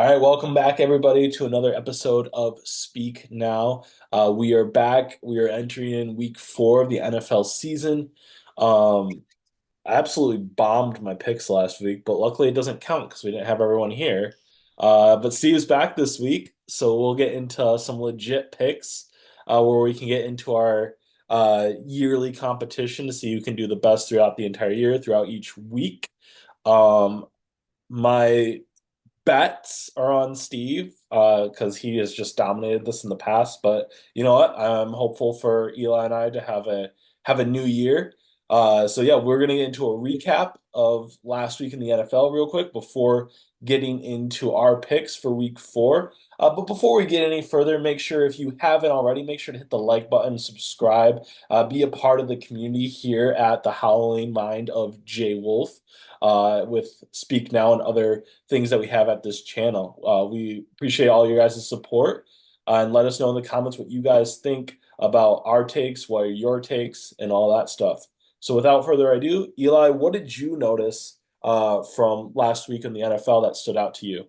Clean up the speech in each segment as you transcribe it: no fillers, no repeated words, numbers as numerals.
All right, welcome back, everybody, to another episode of Speak Now. We are back. We are entering in week 4 of the NFL season. Um, I absolutely bombed my picks last week, but luckily it doesn't count because we didn't have everyone here. But Steve's back this week, so we'll get into some legit picks where we can get into our yearly competition to see who can do the best throughout the entire year, throughout each week. Um, my bets are on Steve because he has just dominated this in the past. But you know what? I'm hopeful for Eli and I to have a new year. So yeah, we're gonna get into a recap of last week in the NFL real quick before getting into our picks for week 4. But before we get any further, make sure if you haven't already, make sure to hit the like button, subscribe, be a part of the community here at the Howling Mind of Jay Wolf with Speak Now and other things that we have at this channel. We appreciate all your guys' support and let us know in the comments what you guys think about our takes, what are your takes, and all that stuff. So without further ado, Eli, what did you notice from last week in the NFL that stood out to you?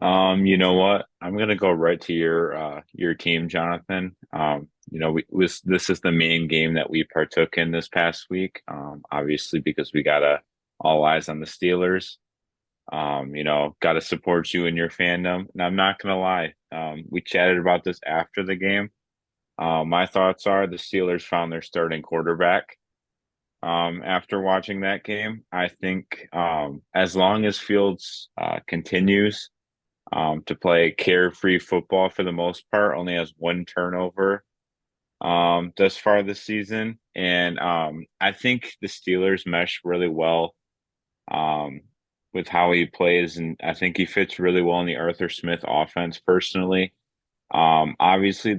You know what? I'm gonna go right to your team, Jonathan. This is the main game that we partook in this past week. Obviously because we gotta all eyes on the Steelers. Gotta support you and your fandom. And I'm not gonna lie, we chatted about this after the game. My thoughts are the Steelers found their starting quarterback. After watching that game, I think as long as Fields continues to play carefree football for the most part, only has one turnover thus far this season. And I think the Steelers mesh really well um, with how he plays. And I think he fits really well in the Arthur Smith offense personally. Obviously,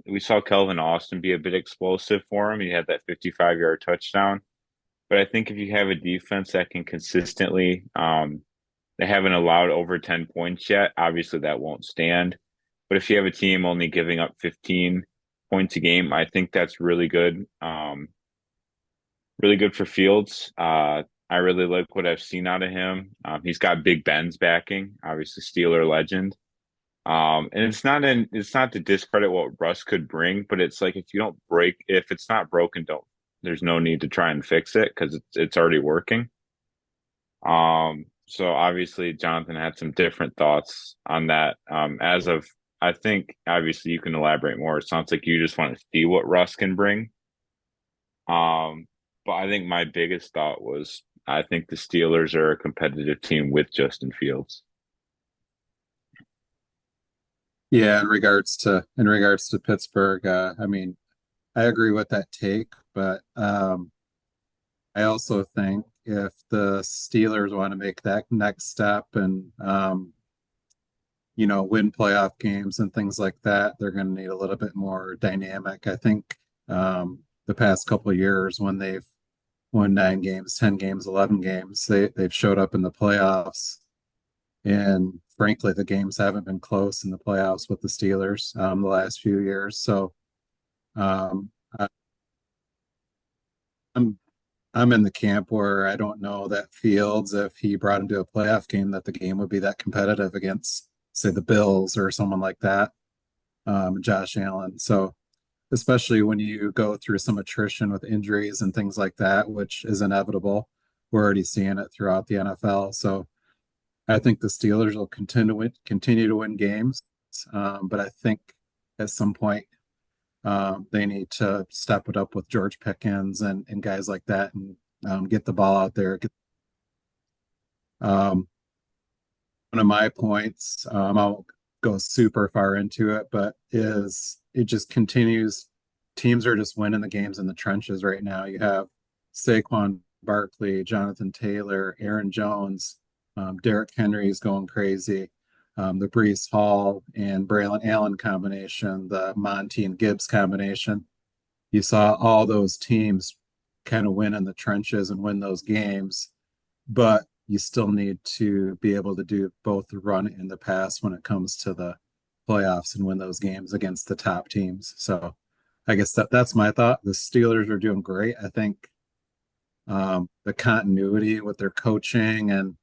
we saw Kelvin Austin be a bit explosive for him. He had that 55-yard touchdown. But I think if you have a defense that can consistently they haven't allowed over 10 points yet. Obviously, that won't stand. But if you have a team only giving up 15 points a game, I think that's really good. Really good for Fields. I really like what I've seen out of him. He's got Big Ben's backing, obviously Steeler legend. And it's not to discredit what Russ could bring, but it's like if it's not broken, don't. There's no need to try and fix it because it's already working. So obviously Jonathan had some different thoughts on that. I think obviously you can elaborate more. It sounds like you just want to see what Russ can bring. Um, but I think my biggest thought was I think the Steelers are a competitive team with Justin Fields. Yeah, in regards to Pittsburgh, I mean, I agree with that take, but I also think if the Steelers want to make that next step and win playoff games and things like that, they're going to need a little bit more dynamic. I think the past couple of years when they've won 9 games, 10 games, 11 games, they've showed up in the playoffs. And frankly, the games haven't been close in the playoffs with the Steelers the last few years. So um, I- I'm I'm in the camp where I don't know that Fields, if he brought him to a playoff game, that the game would be that competitive against, say, the Bills or someone like that, Josh Allen. So especially when you go through some attrition with injuries and things like that, which is inevitable. We're already seeing it throughout the NFL. So I think the Steelers will continue to win games, but I think at some point they need to step it up with George Pickens and guys like that and get the ball out there. Um, One of my points, I won't go super far into it, but is it just continues. Teams are just winning the games in the trenches right now. You have Saquon Barkley, Jonathan Taylor, Aaron Jones, Derrick Henry is going crazy. The Brees Hall and Braylon Allen combination, the Monty and Gibbs combination. You saw all those teams kind of win in the trenches and win those games, but you still need to be able to do both the run and the pass when it comes to the playoffs and win those games against the top teams. So I guess that's my thought. The Steelers are doing great. I think the continuity with their coaching and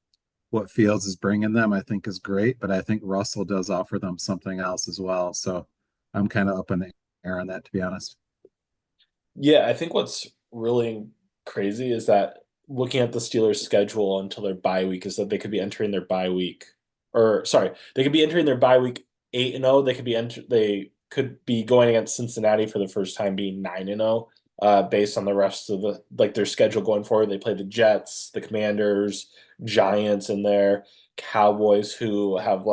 what Fields is bringing them, I think is great, but I think Russell does offer them something else as well. So I'm kind of up in the air on that, to be honest. Yeah, I think what's really crazy is that looking at the Steelers' schedule until their bye week is that they could be entering their bye week, or sorry, they could be entering their bye week 8-0. They could be going against Cincinnati for the first time being 9-0, based on the rest of the like their schedule going forward. They play the Jets, the Commanders, Giants in there, Cowboys who have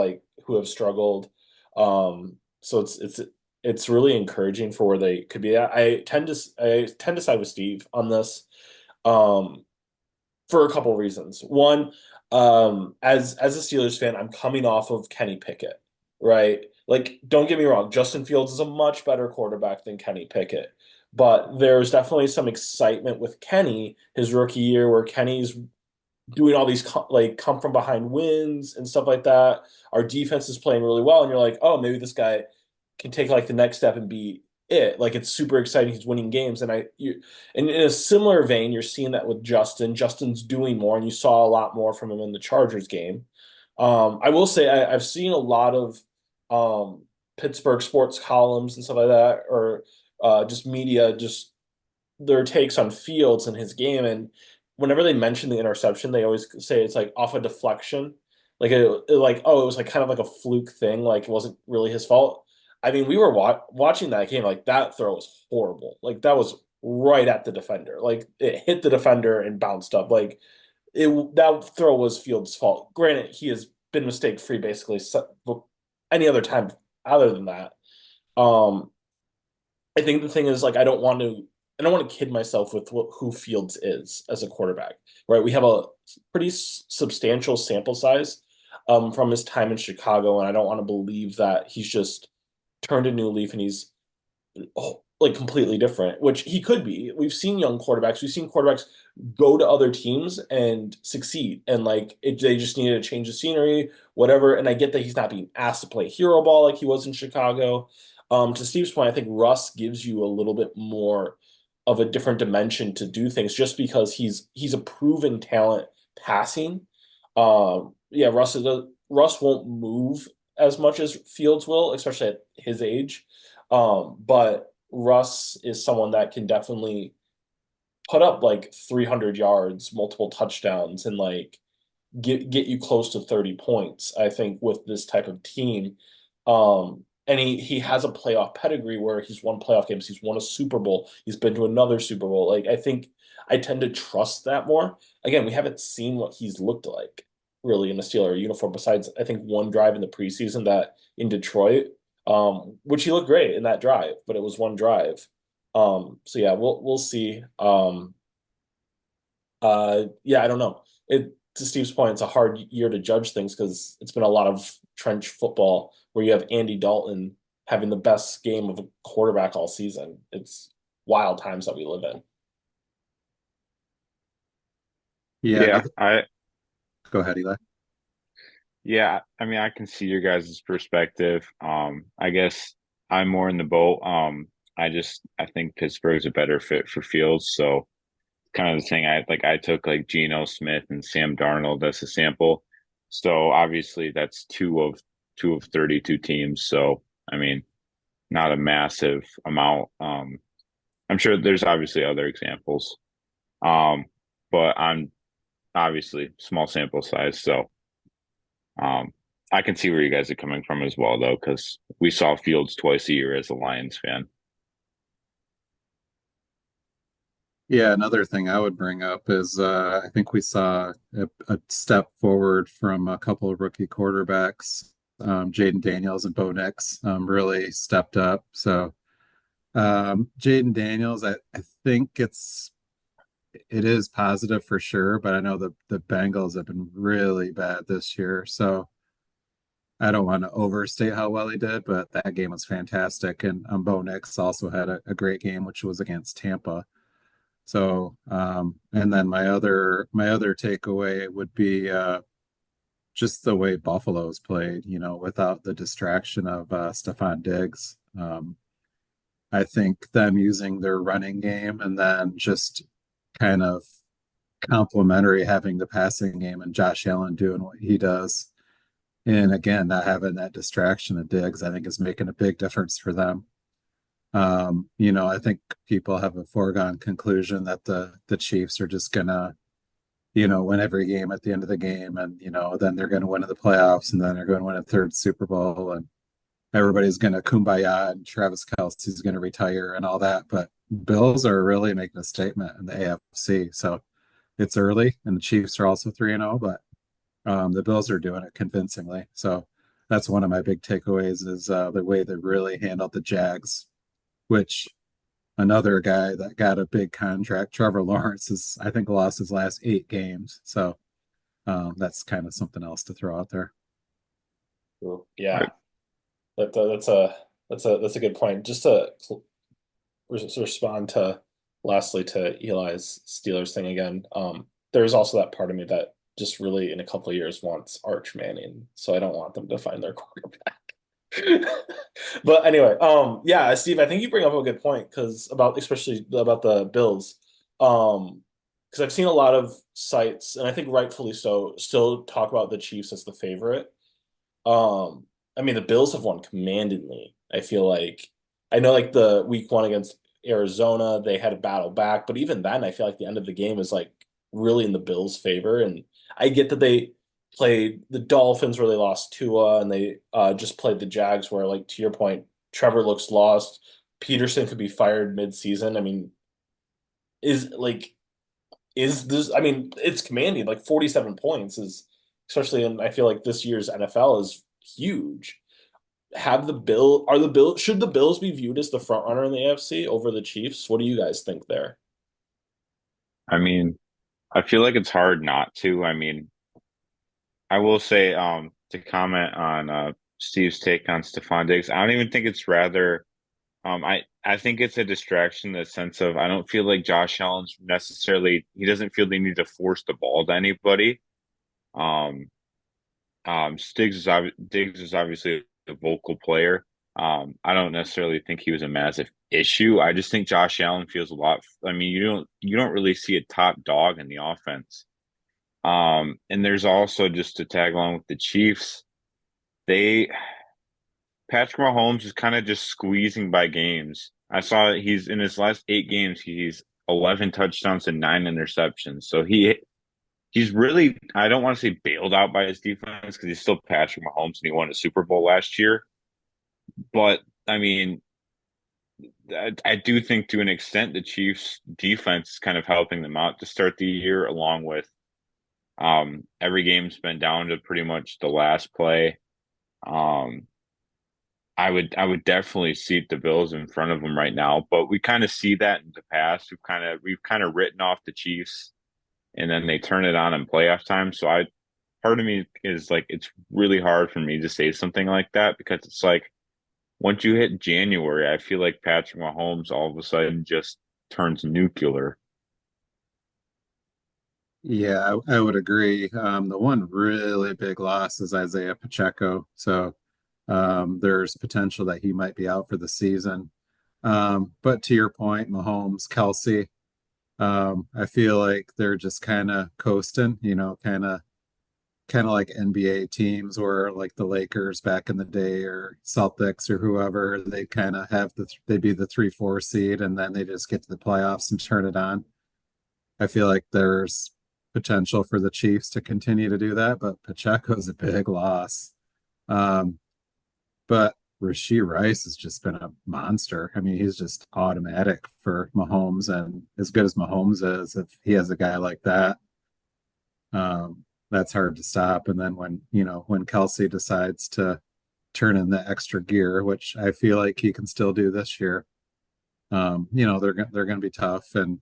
struggled. So it's really encouraging for where they could be at. I tend to side with Steve on this, um, for a couple of reasons. One, as a Steelers fan, I'm coming off of Kenny Pickett, right? Like, don't get me wrong, Justin Fields is a much better quarterback than Kenny Pickett, but there's definitely some excitement with Kenny his rookie year, where Kenny's doing all these come from behind wins and stuff like that. Our defense is playing really well, and you're like, oh, maybe this guy can take like the next step and be it. Like it's super exciting. He's winning games, and in a similar vein, you're seeing that with Justin. Justin's doing more, and you saw a lot more from him in the Chargers game. I will say I've seen a lot of Pittsburgh sports columns and stuff like that, or just media, just their takes on Fields and his game. And whenever they mention the interception, they always say it's like off a deflection. It was like kind of like a fluke thing. Like it wasn't really his fault. I mean, we were watching that game. Like that throw was horrible. Like that was right at the defender. Like it hit the defender and bounced up. That throw was Fields' fault. Granted, he has been mistake free basically any other time other than that. Um, I think the thing is like I don't want to kid myself with who Fields is as a quarterback, right? We have a pretty substantial sample size from his time in Chicago, and I don't want to believe that he's just turned a new leaf and he's like completely different, which he could be. We've seen young quarterbacks, we've seen quarterbacks go to other teams and succeed, and they just needed to change the scenery, whatever. And I get that he's not being asked to play hero ball like he was in Chicago. To Steve's point, I think Russ gives you a little bit more of a different dimension to do things just because he's a proven talent passing. Yeah, Russ won't move as much as Fields will, especially at his age. But Russ is someone that can definitely put up like 300 yards, multiple touchdowns, and like get you close to 30 points, I think, with this type of team. And he has a playoff pedigree where he's won playoff games, he's won a Super Bowl, he's been to another Super Bowl. Like I think I tend to trust that more. Again, we haven't seen what he's looked like really in a Steeler uniform, besides I think one drive in the preseason that in Detroit, which he looked great in that drive, but it was one drive. So yeah, we'll see. Yeah, I don't know. To Steve's point, it's a hard year to judge things because it's been a lot of trench football where you have Andy Dalton having the best game of a quarterback all season. It's wild times that we live in. Yeah, Yeah, I go ahead, Eli. yeah, I mean I can see your guys' perspective. I guess I'm more in the boat. I think Pittsburgh's a better fit for Fields, so kind of the thing I took like Geno Smith and Sam Darnold as a sample. So obviously that's two of 32 teams. So I mean, not a massive amount. I'm sure there's obviously other examples. Um, but I'm obviously small sample size, so um I can see where you guys are coming from as well though, because we saw Fields twice a year as a Lions fan. Yeah, another thing I would bring up is I think we saw a step forward from a couple of rookie quarterbacks. Jaden Daniels and Bo Nix really stepped up. So Jaden Daniels, I think it is positive for sure, but I know the Bengals have been really bad this year. So I don't want to overstate how well he did, but that game was fantastic. And Bo Nix also had a great game, which was against Tampa. So, and then my other takeaway would be just the way Buffalo's played, without the distraction of Stephon Diggs. I think them using their running game and then just kind of complimentary having the passing game and Josh Allen doing what he does. And again, not having that distraction of Diggs, I think is making a big difference for them. I think people have a foregone conclusion that the Chiefs are just gonna, win every game at the end of the game, and then they're gonna win in the playoffs, and then they're going to win a third Super Bowl, and everybody's gonna kumbaya, and Travis Kelce's gonna retire and all that. But Bills are really making a statement in the AFC, so it's early, and the Chiefs are also 3-0, but the Bills are doing it convincingly. So that's one of my big takeaways is the way they really handled the Jags, which another guy that got a big contract, Trevor Lawrence, is I think lost his last 8 games. So that's kind of something else to throw out there. Yeah, that's a good point. Just to respond to lastly to Eli's Steelers thing again. There's also that part of me that just really in a couple of years wants Arch Manning, so I don't want them to find their quarterback. But anyway, yeah, Steve, I think you bring up a good point especially about the Bills. Because I've seen a lot of sites, and I think rightfully so, still talk about the Chiefs as the favorite. I mean, the Bills have won commandingly. I feel like I know like the week 1 against Arizona, they had a battle back, but even then, I feel like the end of the game is like really in the Bills' favor. And I get that they played the Dolphins where they lost Tua, and they just played the Jags where, like to your point, Trevor looks lost. Peterson could be fired mid-season. I mean, is this? I mean, it's commanding. Like 47 points is, especially in I feel like this year's NFL is huge. Should the Bills be viewed as the front runner in the AFC over the Chiefs? What do you guys think there? I mean, I feel like it's hard not to. I mean, I will say, to comment on Steve's take on Stephon Diggs, I don't even think it's rather. I think it's a distraction in the sense of I don't feel like Josh Allen's necessarily. He doesn't feel they need to force the ball to anybody. Um, Diggs is obviously a vocal player. I don't necessarily think he was a massive issue. I just think Josh Allen feels a lot. I mean, you don't really see a top dog in the offense. And there's also just to tag along with the Chiefs, they Patrick Mahomes is kind of just squeezing by games. I saw he's in his last 8 games, he's 11 touchdowns and 9 interceptions. So he's really, I don't want to say bailed out by his defense because he's still Patrick Mahomes and he won a Super Bowl last year. But I mean, I do think to an extent the Chiefs defense is kind of helping them out to start the year, along with every game's been down to pretty much the last play. Um, I would definitely seat the Bills in front of them right now, but we kind of see that in the past. We've kind of written off the Chiefs, and then they turn it on in playoff time. So part of me is like it's really hard for me to say something like that because it's like once you hit January, I feel like Patrick Mahomes all of a sudden just turns nuclear. Yeah, I would agree. The one really big loss is Isaiah Pacheco. So there's potential that he might be out for the season. But to your point, Mahomes, Kelsey, I feel like they're just kind of coasting, kind of like NBA teams or like the Lakers back in the day or Celtics or whoever. They kind of they'd be the 3-4 seed and then they just get to the playoffs and turn it on. I feel like there's potential for the Chiefs to continue to do that, but Pacheco's a big loss. Um, but Rashee Rice has just been a monster. I mean, he's just automatic for Mahomes, and as good as Mahomes is, if he has a guy like that, that's hard to stop. And then when Kelsey decides to turn in the extra gear, which I feel like he can still do this year, they're going to be tough. And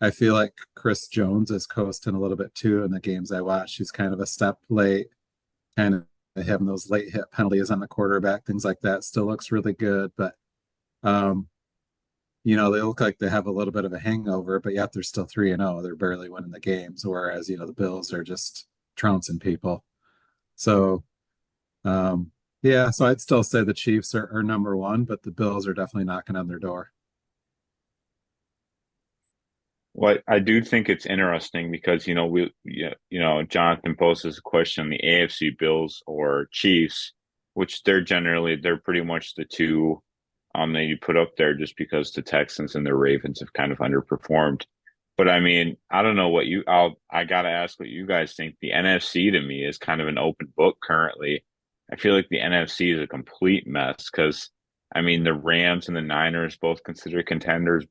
I feel like Chris Jones is coasting a little bit too in the games I watch. He's kind of a step late, kind of having those late hit penalties on the quarterback, things like that. Still looks really good, but um, they look like they have a little bit of a hangover, but yet they're still 3-0. They're barely winning the games, whereas the Bills are just trouncing people. So yeah, so I'd still say the Chiefs are number one, but the Bills are definitely knocking on their door. Well, I do think it's interesting because, Jonathan poses a question on the AFC Bills or Chiefs, which they're pretty much the two that you put up there just because the Texans and the Ravens have kind of underperformed. But I mean, I don't know I gotta ask what you guys think. The NFC to me is kind of an open book currently. I feel like the NFC is a complete mess because I mean the Rams and the Niners both considered contenders,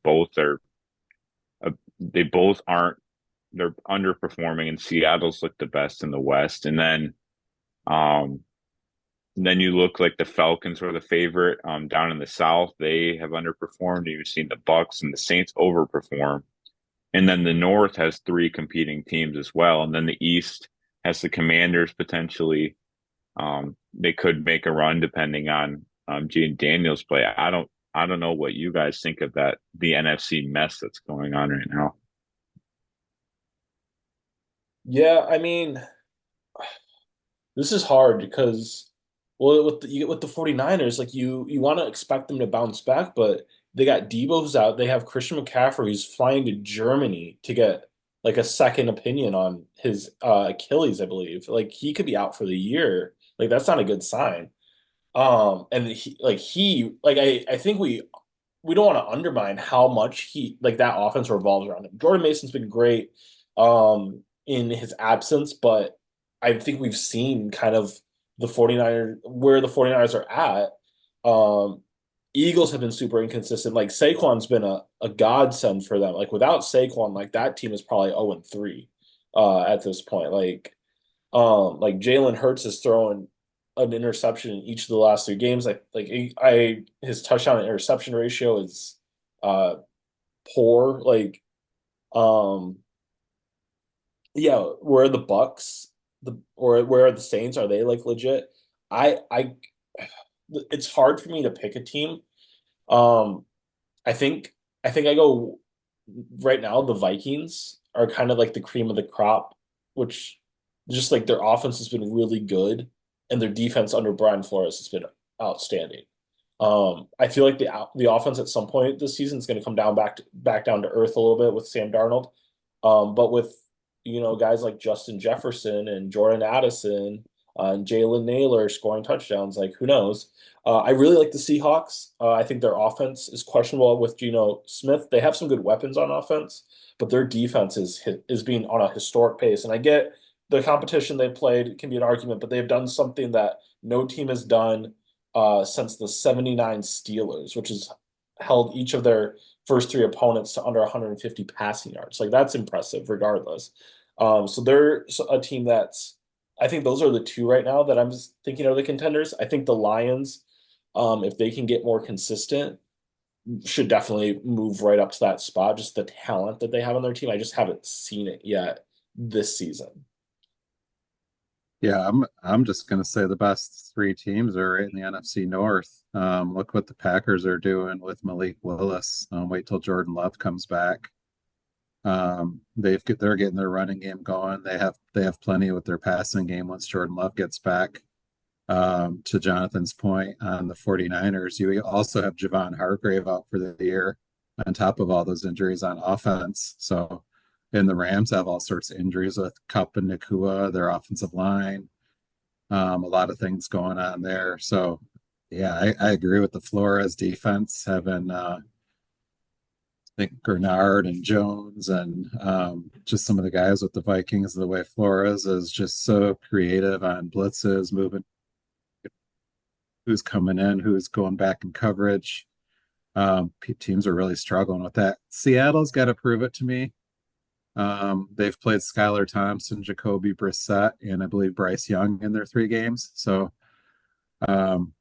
they both aren't they're underperforming, and Seattle's looked the best in the West. Um then you look like the Falcons were the favorite down in the South. They have underperformed. You've seen the Bucs and the Saints overperform. And then the North has three competing teams as well. And then the East has the Commanders potentially. They could make a run depending on Gene Daniels play. I don't know what you guys think of the NFC mess that's going on right now. Yeah, I mean, this is hard because, well, with the 49ers, like you want to expect them to bounce back, but they got Debo who's out. They have Christian McCaffrey who's flying to Germany to get like a second opinion on his Achilles, I believe. Like he could be out for the year. Like that's not a good sign. And I think we don't want to undermine how much that offense revolves around him. Jordan Mason's been great in his absence, but I think we've seen kind of the 49ers where the 49ers are at. Um Eagles have been super inconsistent. Like Saquon's been a godsend for them. Like without Saquon, like that team is probably 0-3 at this point. Like Jalen Hurts is throwing an interception in each of the last three games. I his touchdown and interception ratio is uh poor. Um yeah, where are the Bucs? Or where are the Saints? Are they like legit? I it's hard for me to pick a team. Um I think I go right now the Vikings are kind of like the cream of the crop, which just like their offense has been really good and their defense under Brian Flores has been outstanding. I feel like the offense at some point this season is going to come down back down to earth a little bit with Sam Darnold. But with guys like Justin Jefferson and Jordan Addison and Jalen Naylor scoring touchdowns, like who knows? I really like the Seahawks. I think their offense is questionable with Geno Smith. They have some good weapons on offense, but their defense is being on a historic pace. And I get the competition they played can be an argument, but they've done something that no team has done since the '79 Steelers, which has held each of their first three opponents to under 150 passing yards. Like that's impressive, regardless. So they're a team that's. I think those are the two right now that I'm just thinking are the contenders. I think the Lions, if they can get more consistent, should definitely move right up to that spot. Just the talent that they have on their team, I just haven't seen it yet this season. Yeah, I'm just gonna say the best three teams are right in the NFC North. Look what the Packers are doing with Malik Willis. Wait till Jordan Love comes back. They're getting their running game going. They have plenty with their passing game once Jordan Love gets back. To Jonathan's point on the 49ers, you also have Javon Hargrave out for the year on top of all those injuries on offense. So, and the Rams have all sorts of injuries with Kupp and Nakua, their offensive line. A lot of things going on there. So, yeah, I agree with the Flores defense having I think Gernard and Jones and just some of the guys with the Vikings. The way Flores is just so creative on blitzes, moving who's coming in, who's going back in coverage. Teams are really struggling with that. Seattle's got to prove it to me. They've played Skylar Thompson, Jacoby Brissett, and I believe Bryce Young in their three games. So, um,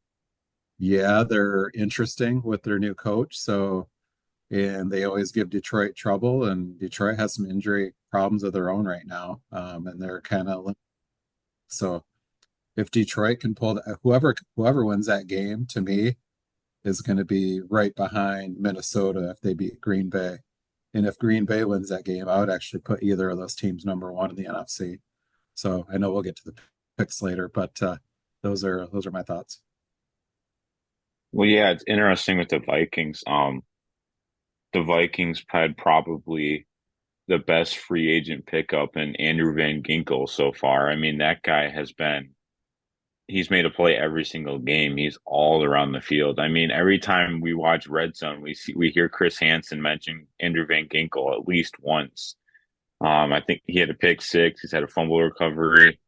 yeah, they're interesting with their new coach. So, and they always give Detroit trouble, and Detroit has some injury problems of their own right now. And they're kind of so if Detroit can pull whoever wins that game to me is going to be right behind Minnesota if they beat Green Bay. And if Green Bay wins that game, I would actually put either of those teams number one in the NFC. So I know we'll get to the picks later, but those are my thoughts. Well, yeah, it's interesting with the Vikings. The Vikings had probably the best free agent pickup in Andrew Van Ginkel so far. I mean, that guy he's made a play every single game. He's all around the field. I mean, every time we watch Red Zone, we hear Chris Hansen mention Andrew Van Ginkel at least once. I think he had a pick six. He's had a fumble recovery.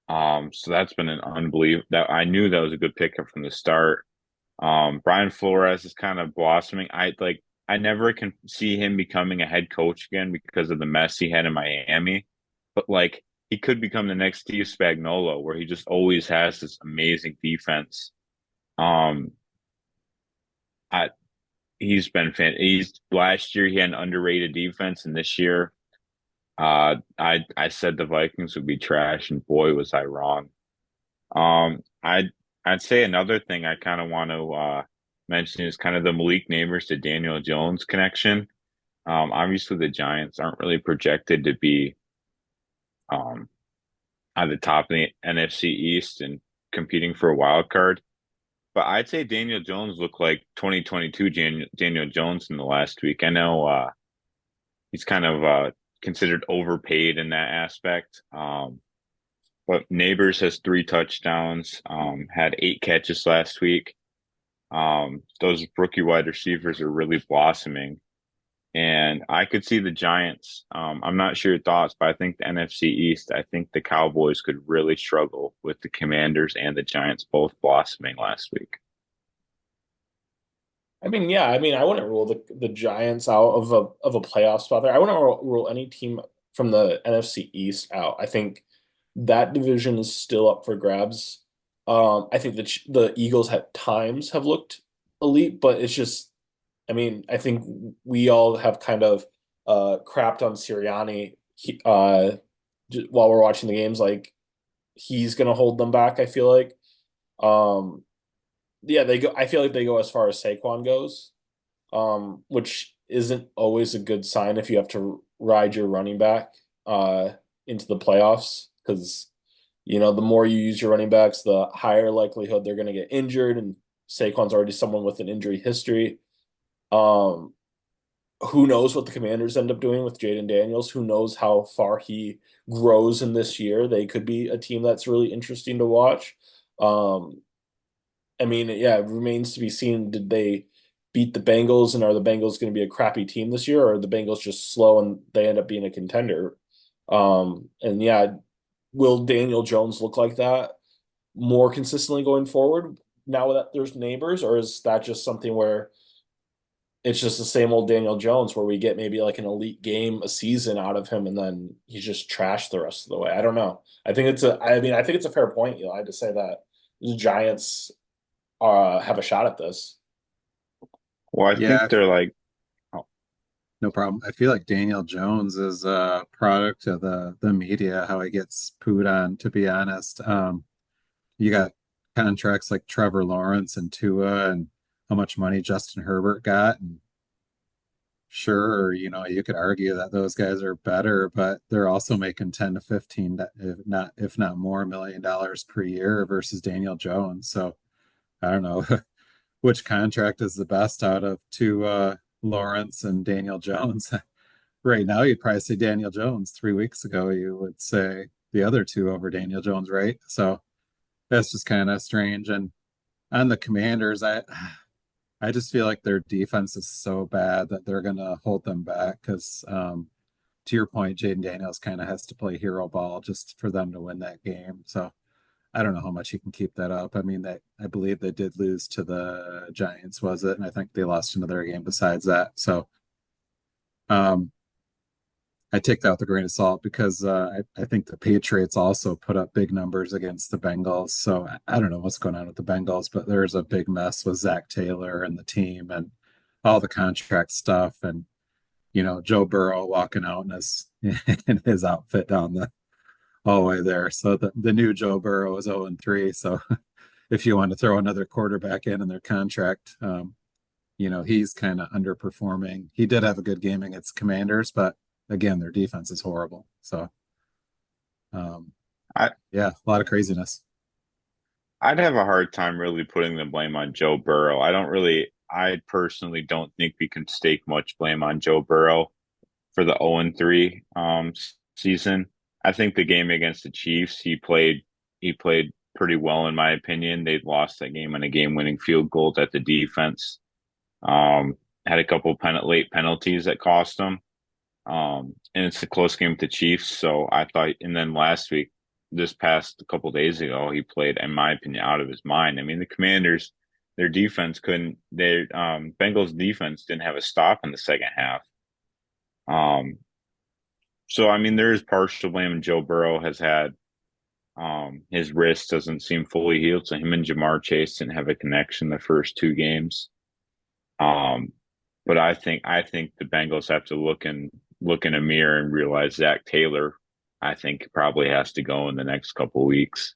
So that's been an unbelievable. That I knew that was a good pickup from the start. Brian Flores is kind of blossoming. I never can see him becoming a head coach again because of the mess he had in Miami. But like he could become the next Steve Spagnuolo, where he just always has this amazing defense. Um, I he's been fan. He's last year he had an underrated defense, and this year, I said the Vikings would be trash, and boy was I wrong. I'd say another thing I kind of want to mention is kind of the Malik Neighbors to Daniel Jones connection. Obviously the Giants aren't really projected to be um at the top of the NFC East and competing for a wild card. But I'd say Daniel Jones looked like 2022 Daniel Jones in the last week. I know he's kind of considered overpaid in that aspect. But Neighbors has three touchdowns, had eight catches last week. Those rookie wide receivers are really blossoming. And I could see the Giants. I'm not sure your thoughts, but I think the NFC East, I think the Cowboys could really struggle with the Commanders and the Giants both blossoming last week. I mean, yeah, I mean, I wouldn't rule the Giants out of a playoff spot there. I wouldn't rule any team from the NFC East out. I think that division is still up for grabs. I think the Eagles at times have looked elite, but it's just, I mean, I think we all have kind of crapped on Sirianni while we're watching the games. Like he's gonna hold them back. I feel like. Um, yeah, they go. I feel like they go as far as Saquon goes, which isn't always a good sign if you have to ride your running back into the playoffs because the more you use your running backs, the higher likelihood they're going to get injured, and Saquon's already someone with an injury history. Um, who knows what the Commanders end up doing with Jaden Daniels? Who knows how far he grows in this year? They could be a team that's really interesting to watch. Um, I mean, yeah, it remains to be seen. Did they beat the Bengals, and are the Bengals going to be a crappy team this year, or are the Bengals just slow and they end up being a contender? And yeah, will Daniel Jones look like that more consistently going forward now that there's neighbors, or is that just something where it's just the same old Daniel Jones where we get maybe like an elite game a season out of him and then he's just trashed the rest of the way? I don't know. I think it's a fair point, Eli, to say that the Giants have a shot at this. Well, I think Yeah, they're like, oh, no problem. I feel like Daniel Jones is a product of the media, how he gets pooed on, to be honest. You got contracts like Trevor Lawrence and Tua and how much money Justin Herbert got. And sure, you could argue that those guys are better, but they're also making 10 to 15, if not more $1 million per year versus Daniel Jones. So I don't know which contract is the best out of Tua, Lawrence, and Daniel Jones. Right now, you'd probably say Daniel Jones. 3 weeks ago, you would say the other two over Daniel Jones, right? So that's just kind of strange. And on the Commanders, I just feel like their defense is so bad that they're gonna hold them back because to your point, Jaden Daniels kind of has to play hero ball just for them to win that game. So I don't know how much he can keep that up. I mean, I believe they did lose to the Giants, was it? And I think they lost another game besides that. So um I take that with a grain of salt because I think the Patriots also put up big numbers against the Bengals. So I don't know what's going on with the Bengals, but there's a big mess with Zach Taylor and the team and all the contract stuff. And, Joe Burrow walking out in his outfit down the hallway there. So the new Joe Burrow is 0-3. So if you want to throw another quarterback in their contract, he's kind of underperforming. He did have a good game against Commanders, but again, their defense is horrible. So, I yeah, a lot of craziness. I'd have a hard time really putting the blame on Joe Burrow. I personally don't think we can stake much blame on Joe Burrow. for the 0-3 season. I think the game against the Chiefs, he played pretty well in my opinion. They lost that game on a game-winning field goal that the defense um, had a couple late penalties that cost them. And it's a close game with the Chiefs. So I thought, and then last week, this past couple days ago, he played, in my opinion, out of his mind. I mean, the Commanders, their defense couldn't, their Bengals defense didn't have a stop in the second half. Um, so I mean, there is partial blame. Joe Burrow has had his wrist doesn't seem fully healed, so him and Jamar Chase didn't have a connection the first two games. Um, but I think the Bengals have to look in a mirror and realize Zach Taylor, I think, probably has to go in the next couple of weeks.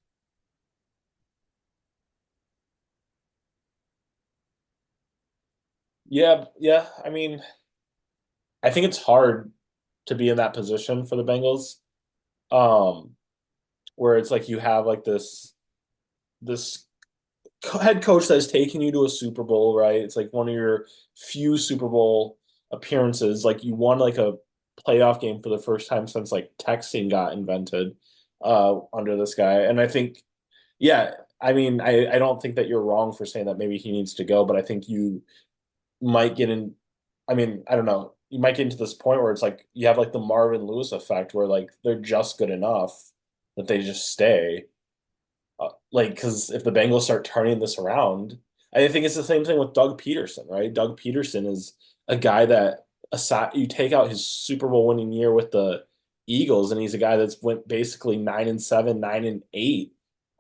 Yeah, yeah. I mean, I think it's hard to be in that position for the Bengals, um, where it's like you have like this head coach that's taking you to a Super Bowl, right? It's like one of your few Super Bowl appearances. Like you won like a playoff game for the first time since like texting got invented under this guy. And I think, yeah, I mean, I don't think that you're wrong for saying that maybe he needs to go, but I think you might get in. I mean, I don't know. You might get into this point where it's like you have like the Marvin Lewis effect where like they're just good enough that they just stay. Like, because if the Bengals start turning this around, I think it's the same thing with Doug Peterson, right? Doug Peterson is a guy that aside you take out his Super Bowl winning year with the Eagles, and he's a guy that's went basically 9-7,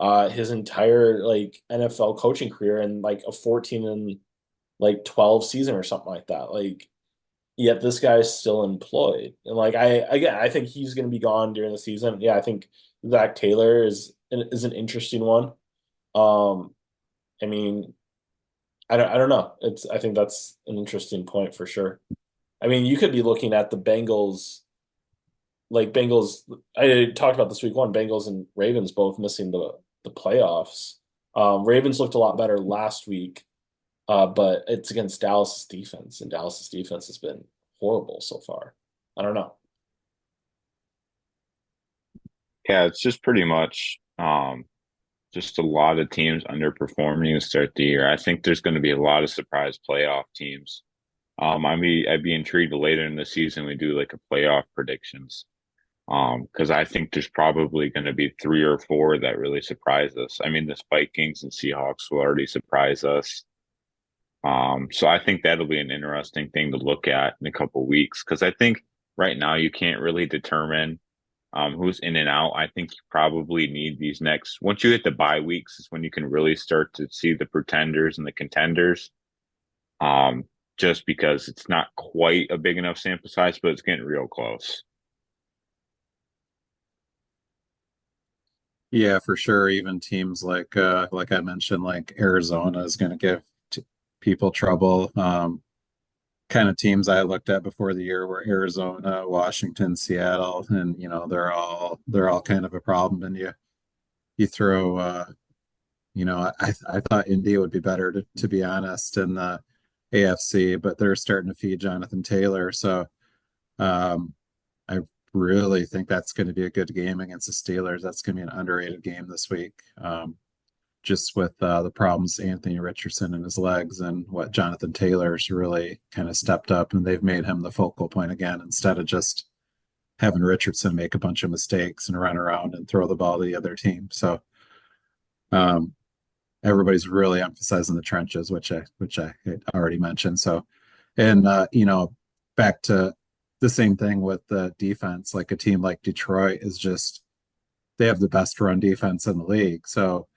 9-8, his entire like NFL coaching career, and like a 14 and like 12 season or something like that. Like, yet this guy is still employed, and like I think he's going to be gone during the season. Yeah, I think Zach Taylor is an interesting one. Um, I mean, I don't know. I think that's an interesting point for sure. I mean, you could be looking at the Bengals, like Bengals. I talked about this week one, Bengals and Ravens both missing the playoffs. Ravens looked a lot better last week, but it's against Dallas's defense, and Dallas's defense has been horrible so far. I don't know. Yeah, it's just pretty much just a lot of teams underperforming to start the year. I think there's going to be a lot of surprise playoff teams. I'd be intrigued later in the season we do like a playoff predictions. Because I think there's probably going to be three or four that really surprise us. I mean, the Vikings and Seahawks will already surprise us. So I think that'll be an interesting thing to look at in a couple weeks because I think right now you can't really determine who's in and out. I think you probably need these next. Once you hit the bye weeks, is when you can really start to see the pretenders and the contenders. Um, just because it's not quite a big enough sample size, but it's getting real close. Yeah, for sure. Even teams like I mentioned, like Arizona is going to give people trouble. Kind of teams I looked at before the year were Arizona, Washington, Seattle, and they're all kind of a problem. And you throw I thought India would be better to be honest in the AFC, but they're starting to feed Jonathan Taylor. So I really think that's going to be a good game against the Steelers. That's going to be an underrated game this week. Just with the problems Anthony Richardson and his legs and what Jonathan Taylor's really kind of stepped up and they've made him the focal point again instead of just having Richardson make a bunch of mistakes and run around and throw the ball to the other team. So um, everybody's really emphasizing the trenches, which I had already mentioned. So and back to the same thing with the defense, like a team like Detroit is just they have the best run defense in the league. So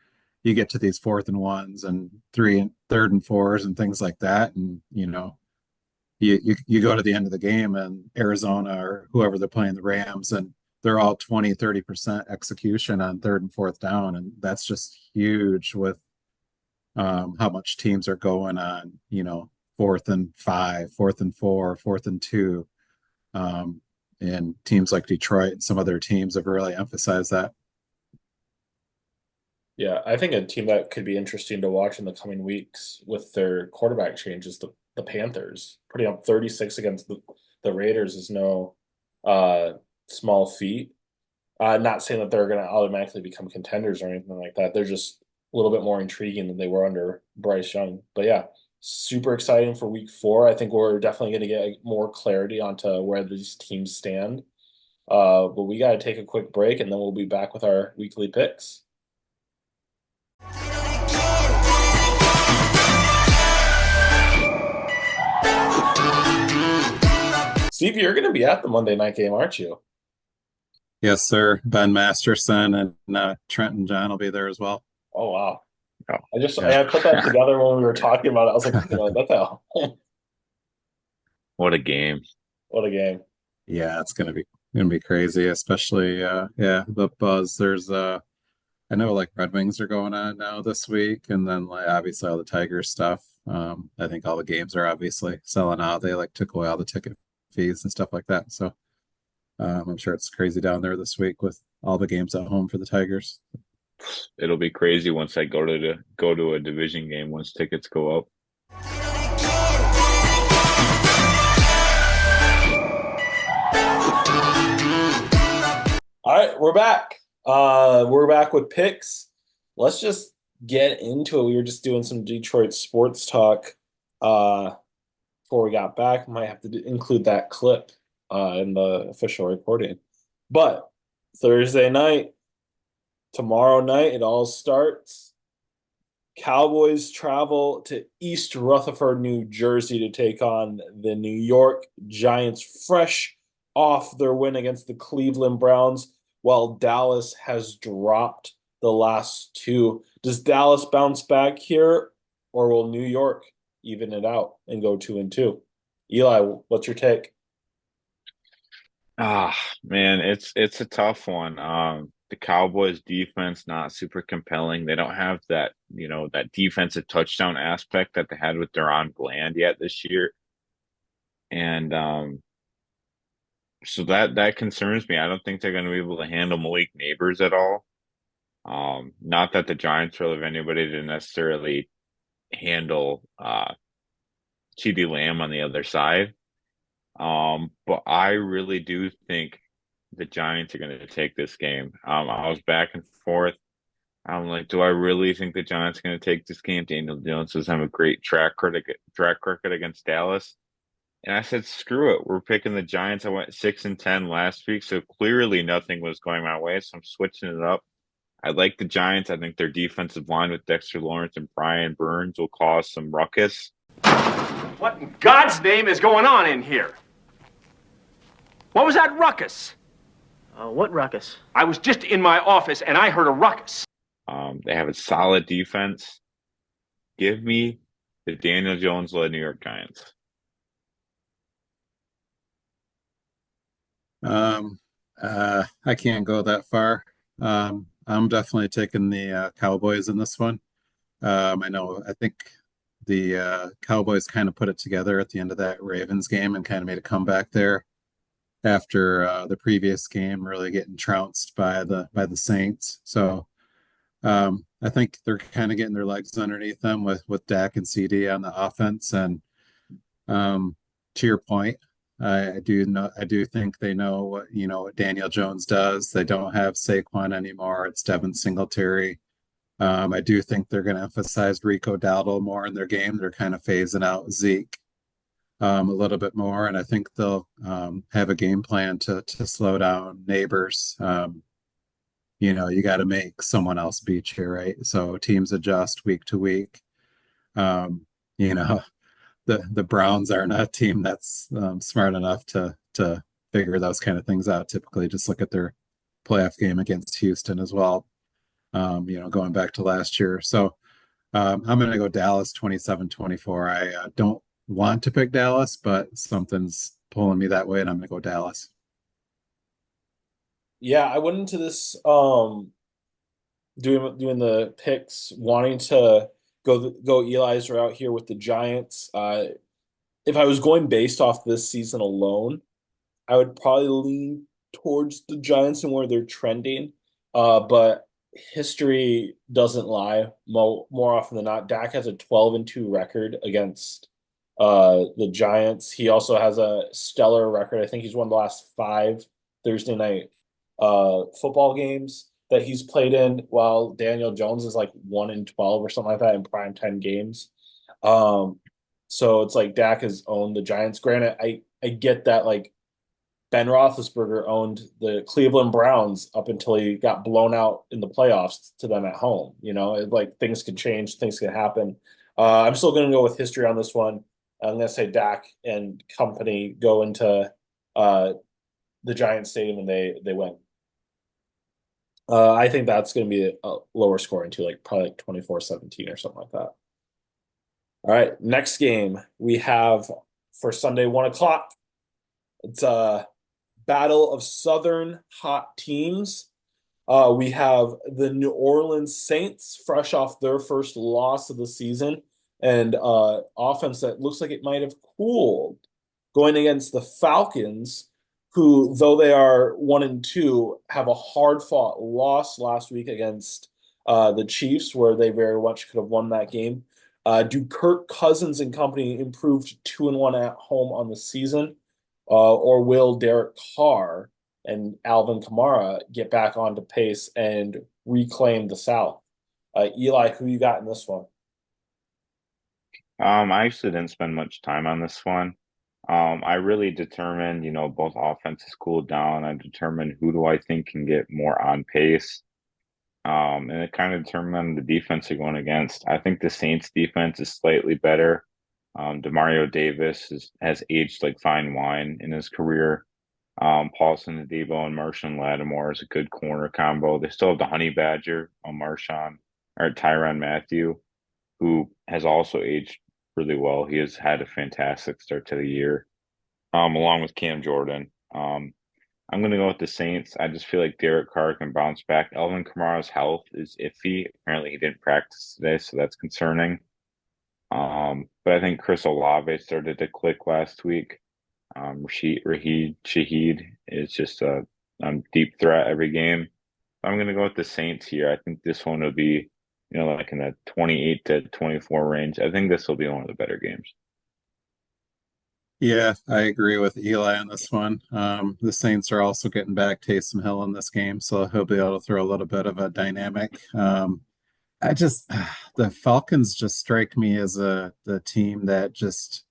you get to these fourth and ones and third and fours and things like that. And, you go to the end of the game and Arizona or whoever they're playing the Rams and they're all 20-30% execution on third and fourth down. And that's just huge with how much teams are going on, fourth and five, fourth and four, fourth and two. And teams like Detroit and some other teams have really emphasized that. Yeah, I think a team that could be interesting to watch in the coming weeks with their quarterback changes, the Panthers, putting up 36 against the the Raiders is no small feat. Not saying that they're going to automatically become contenders or anything like that. They're just a little bit more intriguing than they were under Bryce Young. But yeah, super exciting for week 4. I think we're definitely going to get more clarity onto where these teams stand. But we got to take a quick break and then we'll be back with our weekly picks. Steve, you're going to be at the Monday night game, aren't you? Yes, sir. Ben Masterson and Trent and John will be there as well. Oh, wow. Oh, I put that together when we were talking about it. I was like, that's how. what a game. What a game. Yeah, it's gonna be crazy, especially the buzz. There's I know like Red Wings are going on now this week, and then like obviously all the Tigers stuff. I think all the games are obviously selling out. They like took away all the ticket fees and stuff like that. So I'm sure it's crazy down there this week with all the games at home for the Tigers. It'll be crazy once I go to a division game once tickets go up. All right, we're back. We're back with picks. Let's just get into it. We were just doing some Detroit sports talk before we got back. Might have to include that clip in the official recording. But Thursday night, tomorrow night, it all starts. Cowboys travel to East Rutherford, New Jersey to take on the New York Giants, fresh off their win against the Cleveland Browns, while Dallas has dropped the last 2. Does Dallas bounce back here, or will New York even it out and go 2-2? Eli, what's your take? Man, it's a tough one. The Cowboys defense not super compelling. They don't have that, that defensive touchdown aspect that they had with Deron Bland yet this year. And so that concerns me. I don't think they're going to be able to handle Malik Neighbors at all. Not that the Giants really have anybody to necessarily handle CeeDee Lamb on the other side. But I really do think the Giants are going to take this game. I was back and forth. I'm like, do I really think the Giants are going to take this game? Daniel Jones does have a great track record against Dallas. And I said, screw it. We're picking the Giants. I went 6-10 last week, so clearly nothing was going my way. So I'm switching it up. I like the Giants. I think their defensive line with Dexter Lawrence and Brian Burns will cause some ruckus. What in God's name is going on in here? What was that ruckus? What ruckus? I was just in my office and I heard a ruckus. They have a solid defense. Give me the Daniel Jones-led New York Giants. I can't go that far. I'm definitely taking the Cowboys in this one. I think the Cowboys kind of put it together at the end of that Ravens game and kind of made a comeback there after the previous game really getting trounced by the Saints. So I think they're kind of getting their legs underneath them with Dak and CD on the offense. And to your point, I do think they know what Daniel Jones does. They don't have Saquon anymore. It's Devin Singletary. I do think they're going to emphasize Rico Dowdle more in their game. They're kind of phasing out Zeke a little bit more, and I think they'll have a game plan to slow down Neighbors. You got to make someone else beat you, right? So teams adjust week to week. The Browns aren't a team that's smart enough to figure those kind of things out. Typically, just look at their playoff game against Houston as well. Going back to last year. So I'm going to go Dallas 27-24. I don't want to pick Dallas, but something's pulling me that way, and I'm going to go Dallas. Yeah, I went into this doing the picks, wanting to go Eli's route here with the Giants. If I was going based off this season alone, I would probably lean towards the Giants and where they're trending. But history doesn't lie more often than not. Dak has a 12-2 record against the Giants. He also has a stellar record. I think he's won the last 5 Thursday night football games that he's played in, while Daniel Jones is like 1-12 or something like that in primetime games. So it's like Dak has owned the Giants. Granted, I get that like Ben Roethlisberger owned the Cleveland Browns up until he got blown out in the playoffs to them at home. Like things could change, things could happen. I'm still going to go with history on this one. I'm going to say Dak and company go into the Giants stadium and they win. I think that's going to be a lower scoring too, like probably like 24-17 or something like that. All right, next game we have for Sunday, 1:00. It's a battle of Southern hot teams. We have the New Orleans Saints, fresh off their first loss of the season, and offense that looks like it might have cooled, going against the Falcons, who, though they are 1-2, have a hard-fought loss last week against the Chiefs, where they very much could have won that game. Do Kirk Cousins and company improve to 2-1 at home on the season? Or will Derek Carr and Alvin Kamara get back onto pace and reclaim the South? Eli, who you got in this one? I actually didn't spend much time on this one. I really determined, both offenses cooled down. I determined who do I think can get more on pace. And it kind of determined the defense they're going against. I think the Saints defense is slightly better. Demario Davis has aged like fine wine in his career. Paulson Adebo and Marshawn Lattimore is a good corner combo. They still have the Honey Badger on Tyrann Mathieu, who has also aged really well. He has had a fantastic start to the year, along with Cam Jordan. I'm going to go with the Saints. I just feel like Derek Carr can bounce back. Alvin Kamara's health is iffy. Apparently, he didn't practice today, so that's concerning. But I think Chris Olave started to click last week. Raheed Shaheed is just a deep threat every game. I'm going to go with the Saints here. I think this one will be, like in the 28-24 range. I think this will be one of the better games. Yeah, I agree with Eli on this one. The Saints are also getting back Taysom Hill in this game, so he'll be able to throw a little bit of a dynamic. I just the Falcons just strike me as the team that just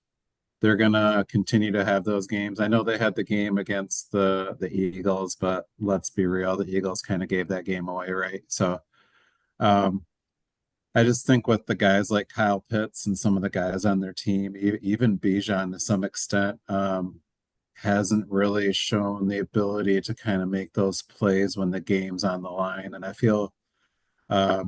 they're gonna continue to have those games. I know they had the game against the Eagles, but let's be real, the Eagles kind of gave that game away, right? So I just think with the guys like Kyle Pitts and some of the guys on their team, even Bijan to some extent, hasn't really shown the ability to kind of make those plays when the game's on the line. And I feel, I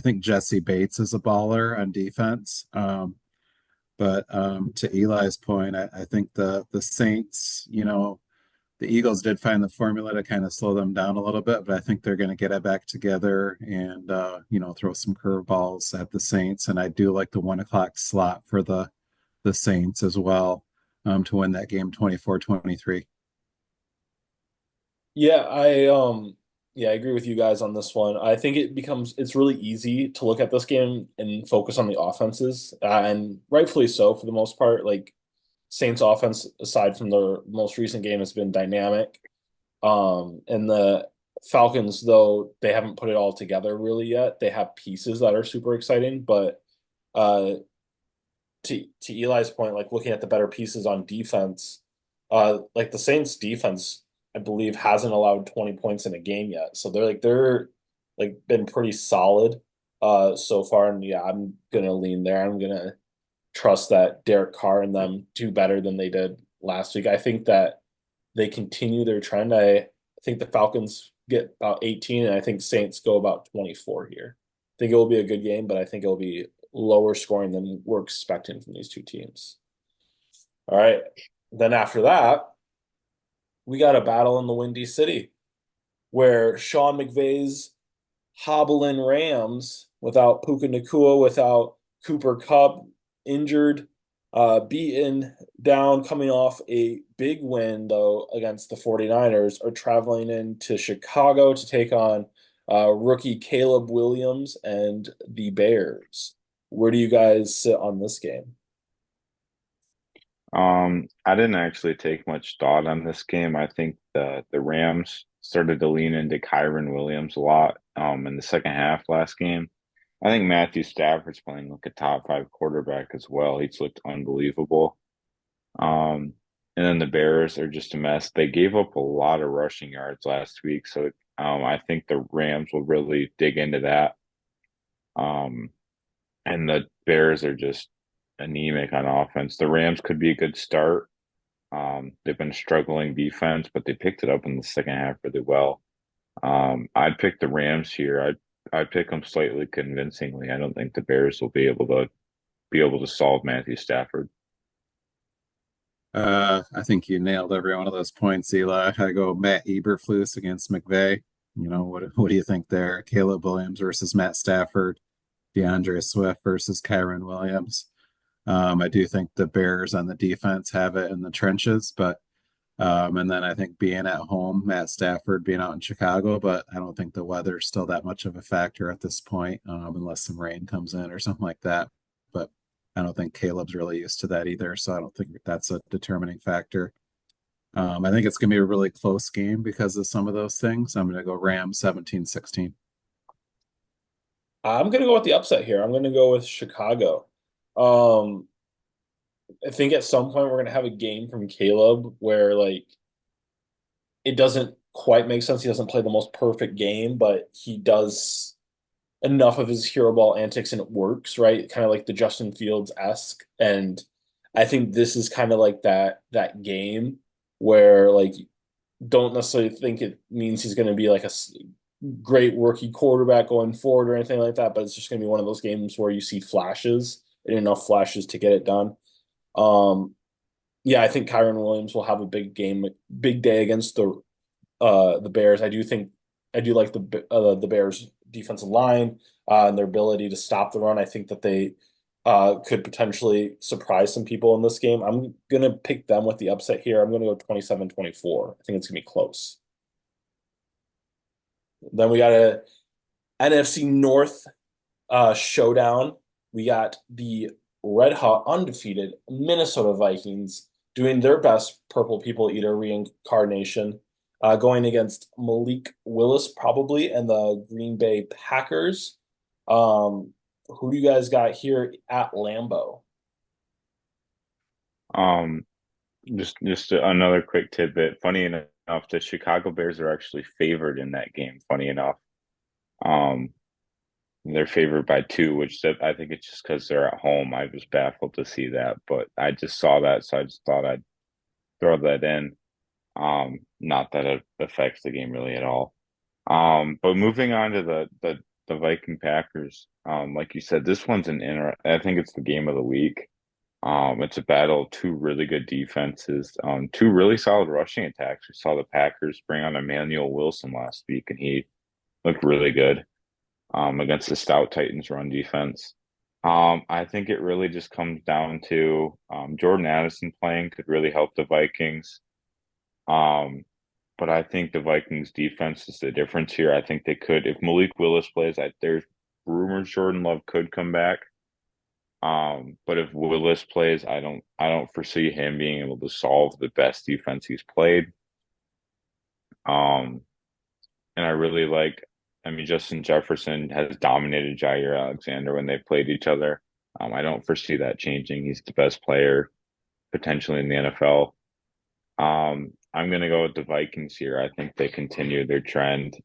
think Jesse Bates is a baller on defense. But to Eli's point, I think the Saints, the Eagles did find the formula to kind of slow them down a little bit, but I think they're going to get it back together and, throw some curveballs at the Saints. And I do like the 1:00 slot for the Saints as well to win that game 24-23. Yeah, I agree with you guys on this one. I think it's really easy to look at this game and focus on the offenses, and rightfully so for the most part. Like Saints offense, aside from their most recent game, has been dynamic. And the Falcons, though they haven't put it all together really yet, they have pieces that are super exciting. But to Eli's point, like looking at the better pieces on defense, like the Saints defense, I believe hasn't allowed 20 points in a game yet. So they're been pretty solid so far. And yeah, I'm gonna lean there. I'm gonna trust that Derek Carr and them do better than they did last week. I think that they continue their trend. I think the Falcons get about 18, and I think Saints go about 24 here. I think it will be a good game, but I think it will be lower scoring than we're expecting from these two teams. All right. Then after that, we got a battle in the Windy City where Sean McVay's hobbling Rams without Puka Nacua, without Cooper Kupp injured, beaten down, coming off a big win, though, against the 49ers, are traveling into Chicago to take on rookie Caleb Williams and the Bears. Where do you guys sit on this game? I didn't actually take much thought on this game. I think the Rams started to lean into Kyron Williams a lot in the second half last game. I think Matthew Stafford's playing like a top five quarterback as well. He's looked unbelievable. Um, and then the Bears are just a mess. They gave up a lot of rushing yards last week, so I think the Rams will really dig into that. Um, and the Bears are just anemic on offense. The Rams could be a good start. They've been struggling defense, but they picked it up in the second half really well. I'd pick the Rams here. I'd pick them slightly convincingly. I don't think the Bears will be able to solve Matthew Stafford. I think you nailed every one of those points, Eli. I go Matt Eberflus against McVay. What do you think there? Caleb Williams versus Matt Stafford, DeAndre Swift versus Kyron Williams. I do think the Bears on the defense have it in the trenches, but and then I think being at home, Matt Stafford being out in Chicago, but I don't think the weather's still that much of a factor at this point, unless some rain comes in or something like that. But I don't think Caleb's really used to that either, so I don't think that's a determining factor. I think it's going to be a really close game because of some of those things. I'm going to go Rams 17-16. I'm gonna go with the upset here. I'm gonna go with Chicago. Um, I think at some point we're gonna have a game from Caleb where like it doesn't quite make sense. He doesn't play the most perfect game, but he does enough of his hero ball antics and it works, right? Kind of like the Justin Fields-esque. And I think this is kind of like that game where like don't necessarily think it means he's going to be like a great rookie quarterback going forward or anything like that, but it's just going to be one of those games where you see flashes and enough flashes to get it done. Yeah, I think Kyron Williams will have a big game, big day against the Bears. I do like the Bears defensive line and their ability to stop the run. I think that they could potentially surprise some people in this game. I'm going to pick them with the upset here. I'm going to go 27-24. I think it's going to be close. Then we got a NFC North showdown. We got the red hot undefeated Minnesota Vikings doing their best purple people eater reincarnation, going against Malik Willis probably and the Green Bay Packers. Who do you guys got here at Lambeau? Um, just another quick tidbit. Funny enough, the Chicago Bears are actually favored in that game. Funny enough, um, they're favored by two, which I think it's just because they're at home. I was baffled to see that, but I just saw that, so I just thought I'd throw that in. Not that it affects the game really at all. But moving on to the Viking Packers, like you said, this one's I think it's the game of the week. It's a battle of two really good defenses, two really solid rushing attacks. We saw the Packers bring on Emmanuel Wilson last week, and he looked really good against the stout Titans run defense. I think it really just comes down to Jordan Addison playing could really help the Vikings. Um, but I think the Vikings defense is the difference here. I think they could, if Malik Willis plays, there's rumors Jordan Love could come back. But if Willis plays, I don't foresee him being able to solve the best defense he's played. Um, and I mean, Justin Jefferson has dominated Jair Alexander when they've played each other. I don't foresee that changing. He's the best player potentially in the NFL. I'm going to go with the Vikings here. I think they continue their trend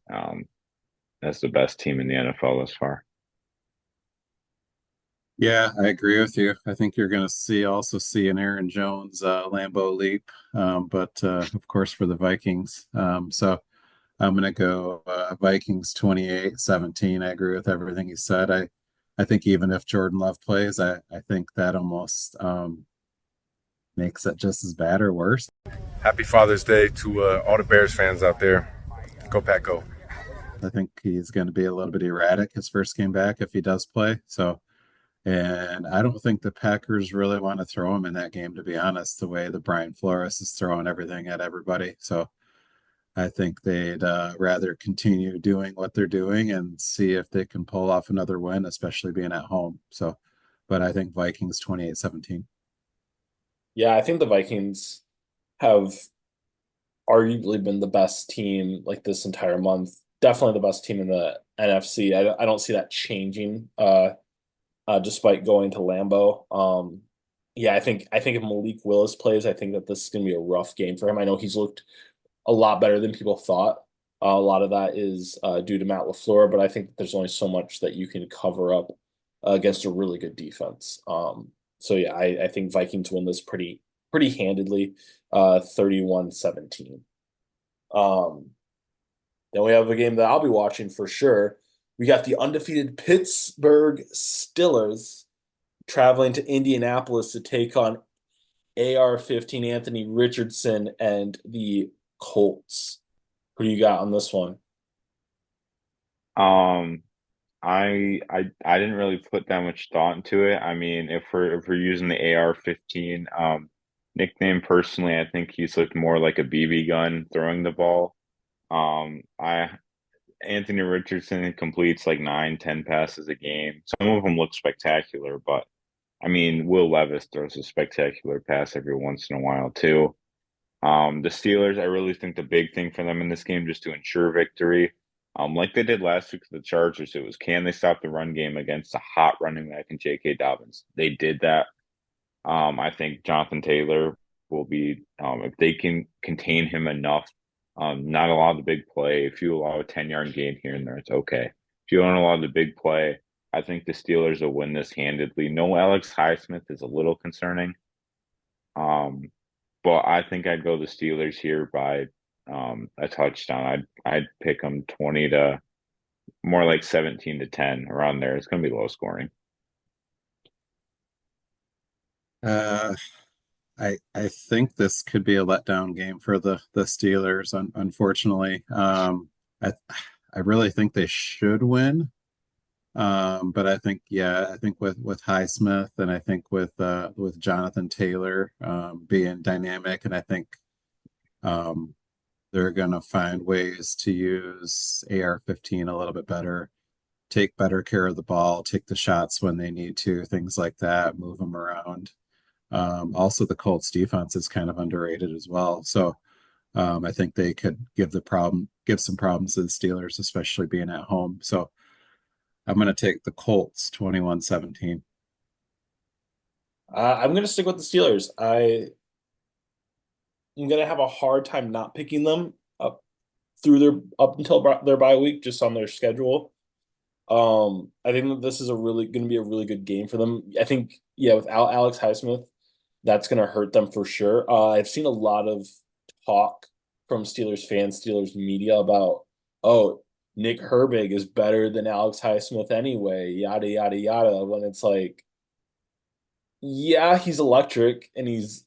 as the best team in the NFL thus far. Yeah, I agree with you. I think you're going to also see an Aaron Jones Lambeau leap, but of course for the Vikings. So I'm going to go Vikings 28-17. I agree with everything you said. I think even if Jordan Love plays, I think that almost makes it just as bad or worse. Happy Father's Day to all the Bears fans out there. Go Pack Go. I think he's going to be a little bit erratic his first game back if he does play. And I don't think the Packers really want to throw him in that game, to be honest, the way the Brian Flores is throwing everything at everybody. So I think they'd rather continue doing what they're doing and see if they can pull off another win, especially being at home. But I think Vikings 28-17. Yeah, I think the Vikings have arguably been the best team like this entire month. Definitely the best team in the NFC. I don't see that changing despite going to Lambeau. Yeah, I think if Malik Willis plays, I think that this is going to be a rough game for him. I know he's looked a lot better than people thought. A lot of that is due to Matt LaFleur, but I think there's only so much that you can cover up against a really good defense. So yeah, I think Vikings win this pretty handedly, 31-17. Um, then we have a game that I'll be watching for sure. We got the undefeated Pittsburgh Steelers traveling to Indianapolis to take on AR-15 Anthony Richardson and the Colts. Who do you got on this one? Um, I didn't really put that much thought into it. I mean, if we're using the AR-15 nickname, personally, I think he's looked more like a BB gun throwing the ball. I Anthony Richardson completes like 9, 10 passes a game. Some of them look spectacular, but I mean, Will Levis throws a spectacular pass every once in a while too. The Steelers, I really think the big thing for them in this game, just to ensure victory, like they did last week with the Chargers, it was can they stop the run game against a hot running back in J.K. Dobbins? They did that. I think Jonathan Taylor will be, if they can contain him enough, not allow the big play. If you allow a 10-yard gain here and there, it's okay. If you don't allow the big play, I think the Steelers will win this handedly. No Alex Highsmith is a little concerning. Um, but I think I'd go the Steelers here by a touchdown. I'd pick them 20 to more like 17-10 around there. It's going to be low scoring. Uh, I think this could be a letdown game for the Steelers, unfortunately. I really think they should win. But I think, yeah, I think with Highsmith and I think with Jonathan Taylor being dynamic, and I think um, they're gonna find ways to use AR-15 a little bit better, take better care of the ball, take the shots when they need to, things like that, move them around. Also, the Colts defense is kind of underrated as well. So I think they could give some problems to the Steelers, especially being at home. So I'm going to take the Colts 21-17. I'm going to stick with the Steelers. I'm going to have a hard time not picking them up until their bye week, just on their schedule. I think that this is going to be a really good game for them. I think, yeah, without Alex Highsmith, that's going to hurt them for sure. I've seen a lot of talk from Steelers fans, Steelers media about, oh, Nick Herbig is better than Alex Highsmith anyway, yada, yada, yada. When it's like, yeah, he's electric and he's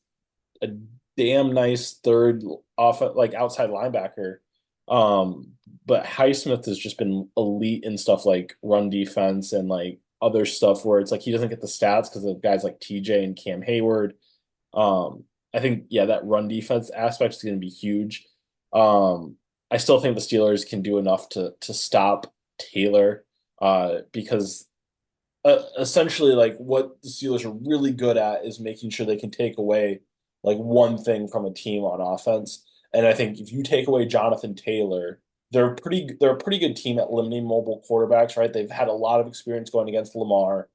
a damn nice third off like outside linebacker. Um, but Highsmith has just been elite in stuff like run defense and like other stuff where it's like he doesn't get the stats because of guys like TJ and Cam Hayward. I think, yeah, that run defense aspect is going to be huge. I still think the Steelers can do enough to stop Taylor because essentially like what the Steelers are really good at is making sure they can take away like one thing from a team on offense. And I think if you take away Jonathan Taylor, they're a pretty good team at limiting mobile quarterbacks, right? They've had a lot of experience going against Lamar.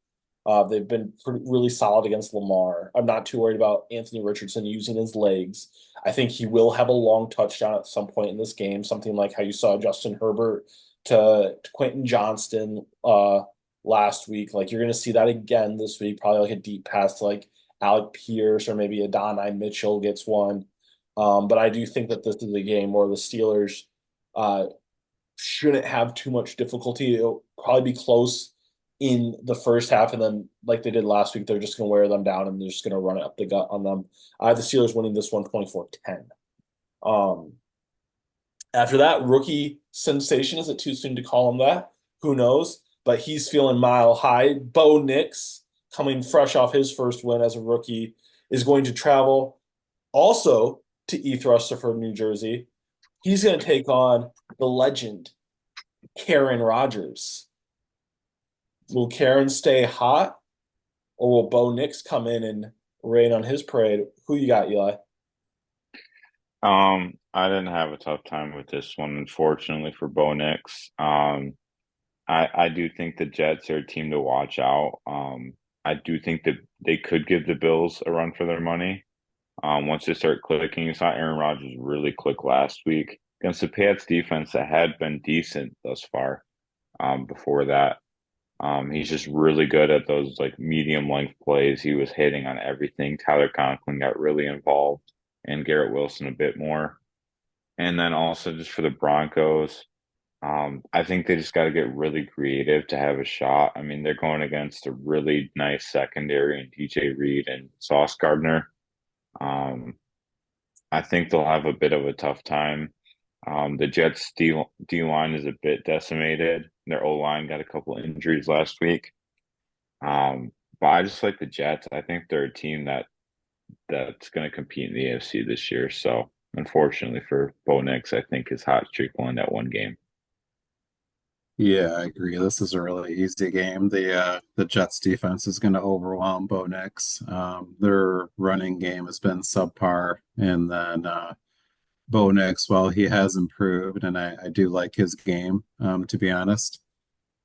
They've been really solid against Lamar. I'm not too worried about Anthony Richardson using his legs. I think he will have a long touchdown at some point in this game, something like how you saw Justin Herbert to Quentin Johnston last week. Like you're going to see that again this week, probably like a deep pass to like Alec Pierce or maybe Adonai Mitchell gets one. But I do think that this is a game where the Steelers uh, shouldn't have too much difficulty. It'll probably be close in the first half, and then like they did last week, they're just going to wear them down and they're just going to run it up the gut on them. I have the Steelers winning this one 24-10. Um, After that, rookie sensation, is it too soon to call him that? Who knows? But he's feeling mile high. Bo Nix, coming fresh off his first win as a rookie, is going to travel also to East Rutherford, New Jersey. He's going to take on the legend, Karen Rodgers. Will Karen stay hot, or will Bo Nix come in and rain on his parade. Who you got, Eli? I didn't have a tough time with this one, unfortunately for Bo Nix. I do think the Jets are a team to watch out. I do think that they could give the Bills a run for their money. Once they start clicking, you saw Aaron Rodgers really click last week against the Pats defense that had been decent thus far. Before that, he's just really good at those like medium length plays. He was hitting on everything. Tyler Conklin got really involved, and Garrett Wilson a bit more. And then also just for the Broncos. I think they just got to get really creative to have a shot. I mean, they're going against a really nice secondary and DJ Reed and Sauce Gardner. Um, I think they'll have a bit of a tough time. The Jets D line is a bit decimated. Their O line got a couple injuries last week. But I just like the Jets. I think they're a team that's going to compete in the AFC this year. So unfortunately for Bo Nix, I think his hot streak will end at one game. Yeah, I agree. This is a really easy game. The Jets defense is going to overwhelm Bo Nix. Their running game has been subpar, and then Bo Nix, well, he has improved, and I do like his game, to be honest.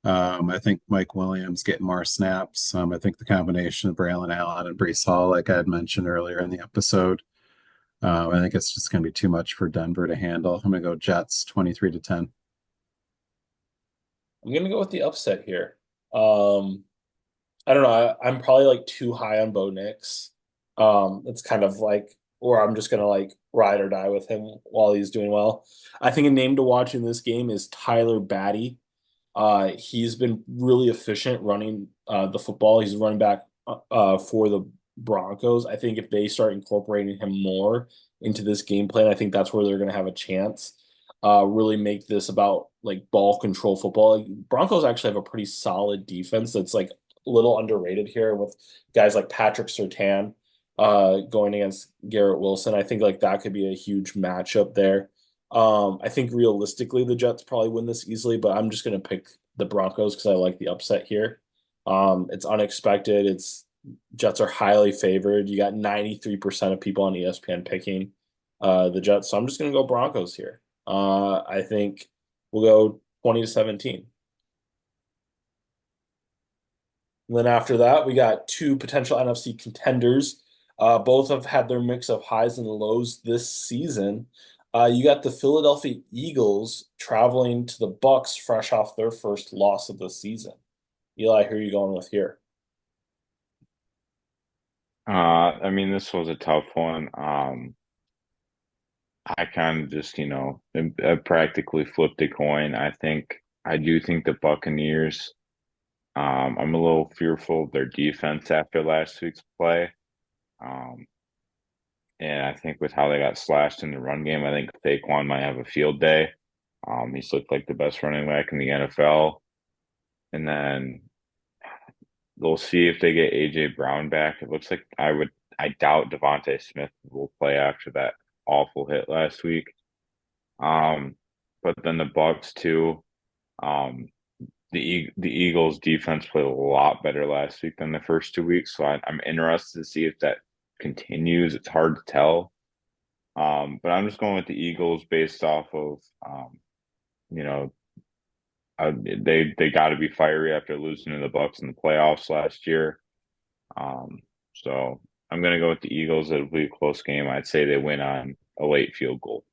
I think Mike Williams getting more snaps. I think the combination of Braylon Allen and Brees Hall, like I had mentioned earlier in the episode, I think it's just going to be too much for Denver to handle. I'm going to go Jets 23-10. I'm gonna go with the upset here. I don't know. I'm probably like too high on Bo Nix. It's kind of like, or I'm just gonna like ride or die with him while he's doing well. I think a name to watch in this game is Tyler Batty. He's been really efficient running the football. He's running back for the Broncos. I think if they start incorporating him more into this game plan, I think that's where they're gonna have a chance. Really make this about like ball control football. Like, Broncos actually have a pretty solid defense that's like a little underrated here with guys like Patrick Surtain going against Garrett Wilson. I think like that could be a huge matchup there. I think realistically the Jets probably win this easily, but I'm just gonna pick the Broncos because I like the upset here. It's unexpected. It's Jets are highly favored. You got 93% of people on ESPN picking the Jets, so I'm just gonna go Broncos here. I think we'll go 20-17. And then after that, we got two potential NFC contenders. Both have had their mix of highs and lows this season. You got the Philadelphia Eagles traveling to the Bucs fresh off their first loss of the season. Eli, who are you going with here? I mean, this was a tough one. I kind of just, practically flipped a coin. I do think the Buccaneers, I'm a little fearful of their defense after last week's play. Um, and I think with how they got slashed in the run game, I think Saquon might have a field day. He's looked like the best running back in the NFL. And then we'll see if they get AJ Brown back. It looks like I doubt Devontae Smith will play after that awful hit last week. But then the Bucs too. Um, the Eagles defense played a lot better last week than the first 2 weeks, so I'm interested to see if that continues. It's hard to tell. But I'm just going with the Eagles based off of you know they got to be fiery after losing to the Bucs in the playoffs last year. So I'm going to go with the Eagles. It'll be a close game. I'd say they win on a late field goal.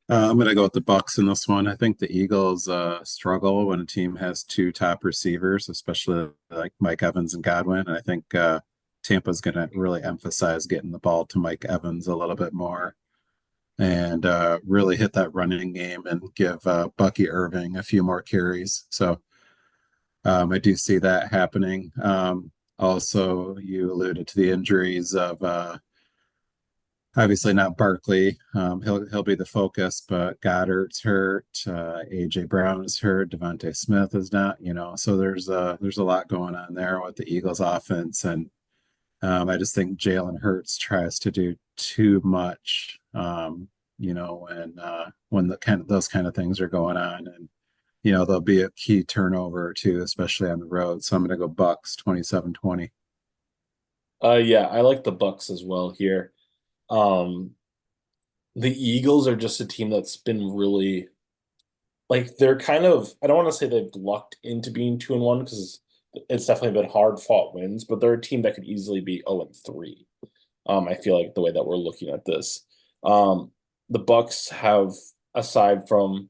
I'm going to go with the Bucs in this one. I think the Eagles struggle when a team has two top receivers, especially like Mike Evans and Godwin. And I think Tampa's going to really emphasize getting the ball to Mike Evans a little bit more and really hit that running game and give Bucky Irving a few more carries. So I do see that happening. Also, you alluded to the injuries of obviously not Barkley. He'll be the focus, but Goddard's hurt. AJ Brown is hurt. Devontae Smith is not. So there's a lot going on there with the Eagles offense, and I just think Jalen Hurts tries to do too much. When those kind of things are going on, and there'll be a key turnover or two, especially on the road. So I'm going to go Bucs 27-20. Yeah, I like the Bucs as well here. Um, the Eagles are just a team that's been really like they're kind of I don't want to say they've lucked into being 2-1 because it's definitely been hard fought wins, but they're a team that could easily be 0-3. I feel like the way that we're looking at this. Um, the Bucs have, aside from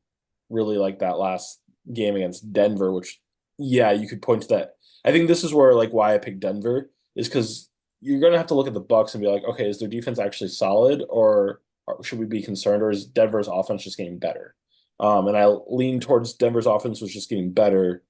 really like that last game against Denver, which yeah, you could point to that. I think this is where like why I picked Denver is because you're gonna have to look at the Bucs and be like, okay, is their defense actually solid, or should we be concerned, or is Denver's offense just getting better? And I lean towards Denver's offense was just getting better.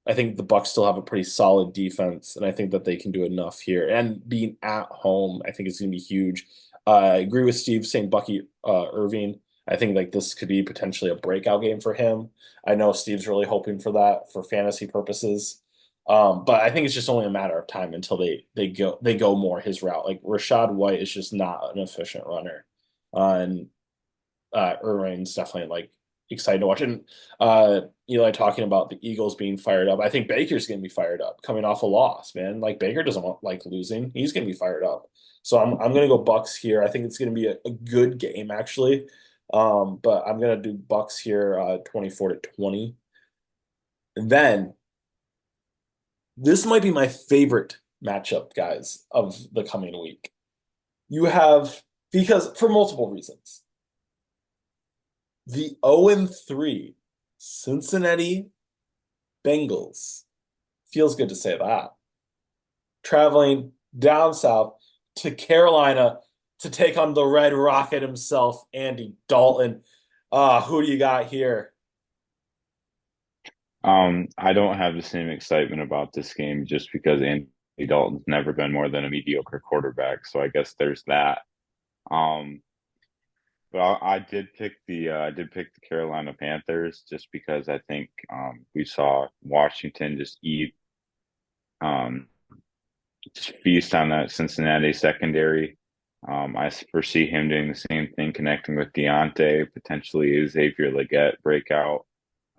I think the Bucs still have a pretty solid defense, and I think that they can do enough here. And being at home, I think is going to be huge. I agree with Steve saying Bucky Irving. I think like this could be potentially a breakout game for him. I know Steve's really hoping for that for fantasy purposes. But I think it's just only a matter of time until they go more his route. Like Rashad White is just not an efficient runner, and Irving's definitely like excited to watch. And Eli talking about the Eagles being fired up. I think Baker's gonna be fired up coming off a loss, man. Like Baker doesn't like losing. He's gonna be fired up. So I'm gonna go Bucs here. I think it's gonna be a good game actually. But I'm gonna do Bucs here 24-20. And then this might be my favorite matchup, guys, of the coming week. You have because for multiple reasons. The 0-3 Cincinnati Bengals. Feels good to say that. Traveling down south to Carolina to take on the Red Rocket himself, Andy Dalton. Who do you got here? I don't have the same excitement about this game just because Andy Dalton's never been more than a mediocre quarterback. So I guess there's that. Um, but I did pick the Carolina Panthers just because I think we saw Washington um, just feast on that Cincinnati secondary. I foresee him doing the same thing, connecting with Deontay, potentially Xavier Legette breakout.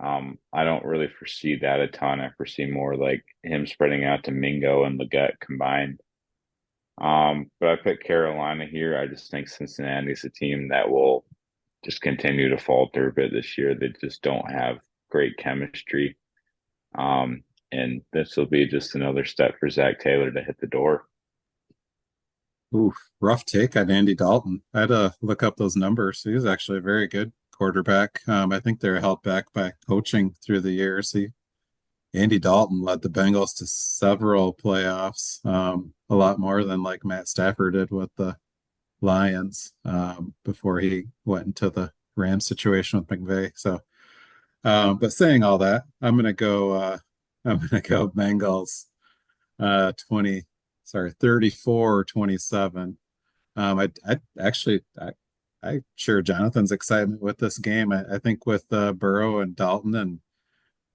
I don't really foresee that a ton. I foresee more like him spreading out to Mingo and Legette combined. But I put Carolina here. I just think Cincinnati's a team that will just continue to falter a bit this year. They just don't have great chemistry. And this will be just another step for Zach Taylor to hit the door. Oof, rough take on Andy Dalton. I had to look up those numbers. He was actually a very good quarterback. I think they're held back by coaching through the years. Andy Dalton led the Bengals to several playoffs, a lot more than like Matt Stafford did with the Lions before he went into the Rams situation with McVay. So, but saying all that, I'm gonna go Bengals 20, sorry, 34-27. I actually I share Jonathan's excitement with this game. I think with Burrow and Dalton and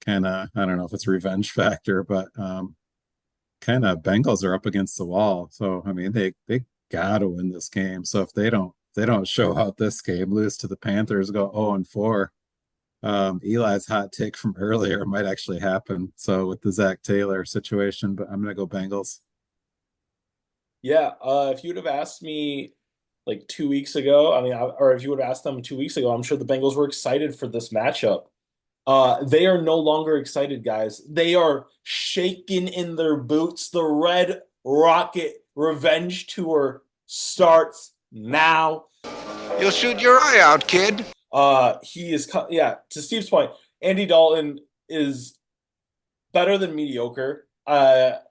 kind of I don't know if it's revenge factor, but kind of Bengals are up against the wall. So I mean they got to win this game. So if they don't show out this game, lose to the Panthers, go 0-4. Eli's hot take from earlier might actually happen. So with the Zach Taylor situation, but I'm gonna go Bengals. Yeah, if you would have asked me like 2 weeks ago, or if you would have asked them 2 weeks ago, I'm sure the Bengals were excited for this matchup. They are no longer excited, guys. They are shaking in their boots. The Red Rocket Revenge Tour starts now. You'll shoot your eye out, kid. He is, yeah, to Steve's point, Andy Dalton is better than mediocre.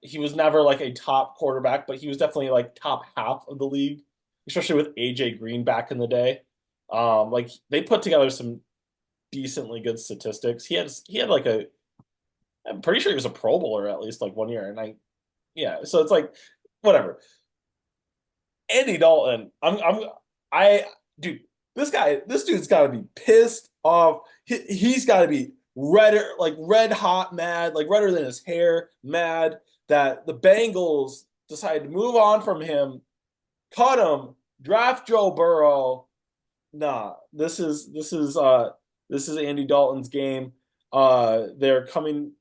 He was never like a top quarterback, but he was definitely like top half of the league, especially with AJ Green back in the day. Like they put together some decently good statistics. He had like I'm pretty sure he was a Pro Bowler at least like 1 year, and yeah, so it's like whatever. Andy Dalton, dude, this dude's got to be pissed off. He's got to be redder, like red hot mad, like redder than his hair, mad that the Bengals decided to move on from him, cut him, draft Joe Burrow. Nah, this is Andy Dalton's game. They're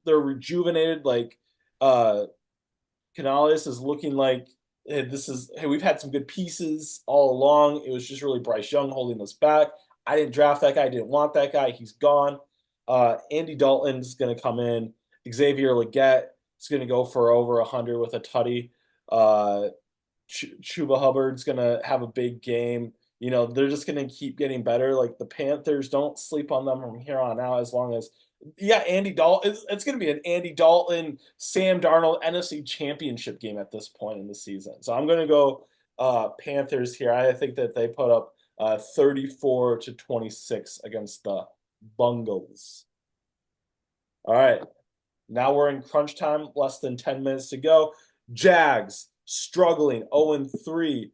rejuvenated. Like Canales is looking like we've had some good pieces all along. It was just really Bryce Young holding us back. I didn't draft that guy. I didn't want that guy. He's gone. Andy Dalton's going to come in. Xavier Legette is going to go for over 100 with a tutty. Chuba Hubbard's going to have a big game. They're just going to keep getting better. Like the Panthers, don't sleep on them from here on out as long as Andy Dalton. It's going to be an Andy Dalton, Sam Darnold NFC Championship game at this point in the season. So I'm going to go Panthers here. I think that they put up 34-26 against the Bengals. All right. Now we're in crunch time, less than 10 minutes to go. Jags struggling 0-3,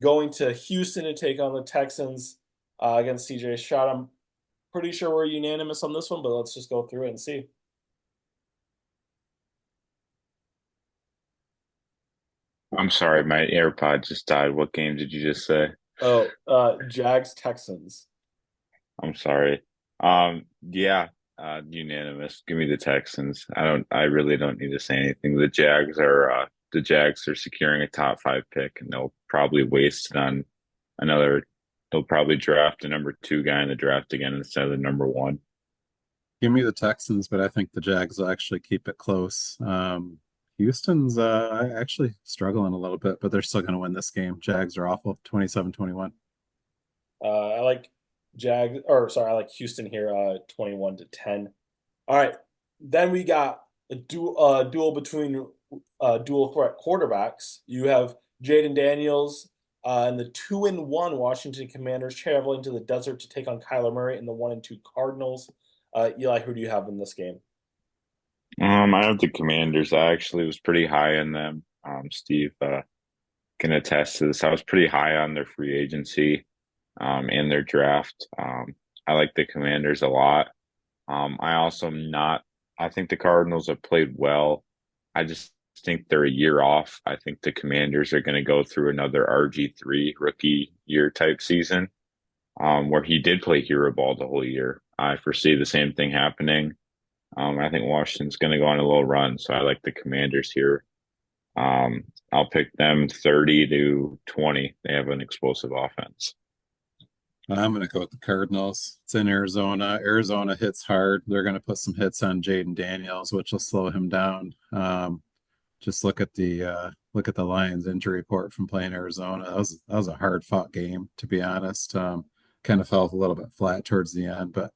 going to Houston to take on the Texans against CJ Stroud. I'm pretty sure we're unanimous on this one, but let's just go through it and see. I'm sorry, my AirPod just died. What game did you just say? Oh, Jags Texans. I'm sorry. Yeah, unanimous. Give me the Texans. I really don't need to say anything. The Jags are securing a top 5 pick, and they'll probably waste it on they'll probably draft a number 2 guy in the draft again instead of the number 1. Give me the Texans, but I think the Jags will actually keep it close. Houston's actually struggling a little bit, but they're still going to win this game. Jags are awful, 27-21. I like I like Houston here, 21-10. All right, then we got a duel between dual threat quarterbacks. You have Jaden Daniels and the 2-1 Washington Commanders traveling to the desert to take on Kyler Murray and the 1-2 Cardinals. Eli, who do you have in this game? I have the Commanders. I actually was pretty high on them. Steve can attest to this. I was pretty high on their free agency and their draft. I like the Commanders a lot. I also am not. I think the Cardinals have played well. I just think they're a year off. I think the Commanders are going to go through another RG3 rookie year type season, where he did play hero ball the whole year. I foresee the same thing happening. I think Washington's going to go on a little run, so I like the Commanders here. I'll pick them 30-20. They have an explosive offense. I'm going to go with the Cardinals. It's in Arizona. Arizona hits hard. They're going to put some hits on Jaden Daniels, which will slow him down. Just look at the Lions injury report from playing Arizona. That was a hard fought game, to be honest. Kind of felt a little bit flat towards the end, but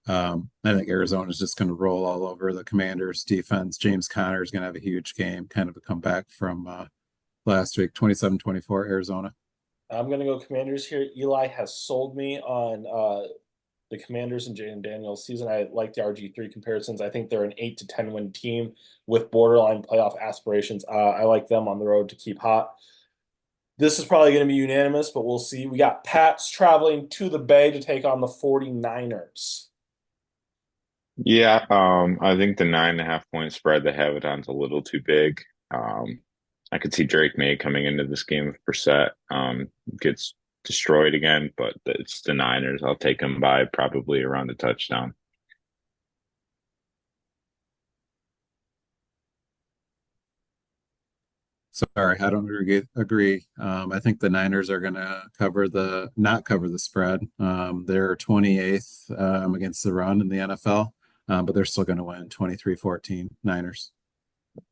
I think Arizona is just going to roll all over the Commanders defense. James Conner is going to have a huge game, kind of a comeback from last week, 27-24 Arizona. I'm going to go Commanders here. Eli has sold me on the Commanders and Jaden Daniels season. I like the RG3 comparisons. I think they're an 8-10 win team with borderline playoff aspirations. I like them on the road to keep hot. This is probably going to be unanimous, but we'll see. We got Pats traveling to the Bay to take on the 49ers. Yeah, I think the 9.5 point spread they have it on's a little too big. I could see Drake May coming into this game if Brissett gets destroyed again, but it's the Niners. I'll take them by probably around a touchdown. Sorry, I don't agree. I think the Niners are going to not cover the spread. They're 28th against the run in the NFL, but they're still going to win 23-14 Niners.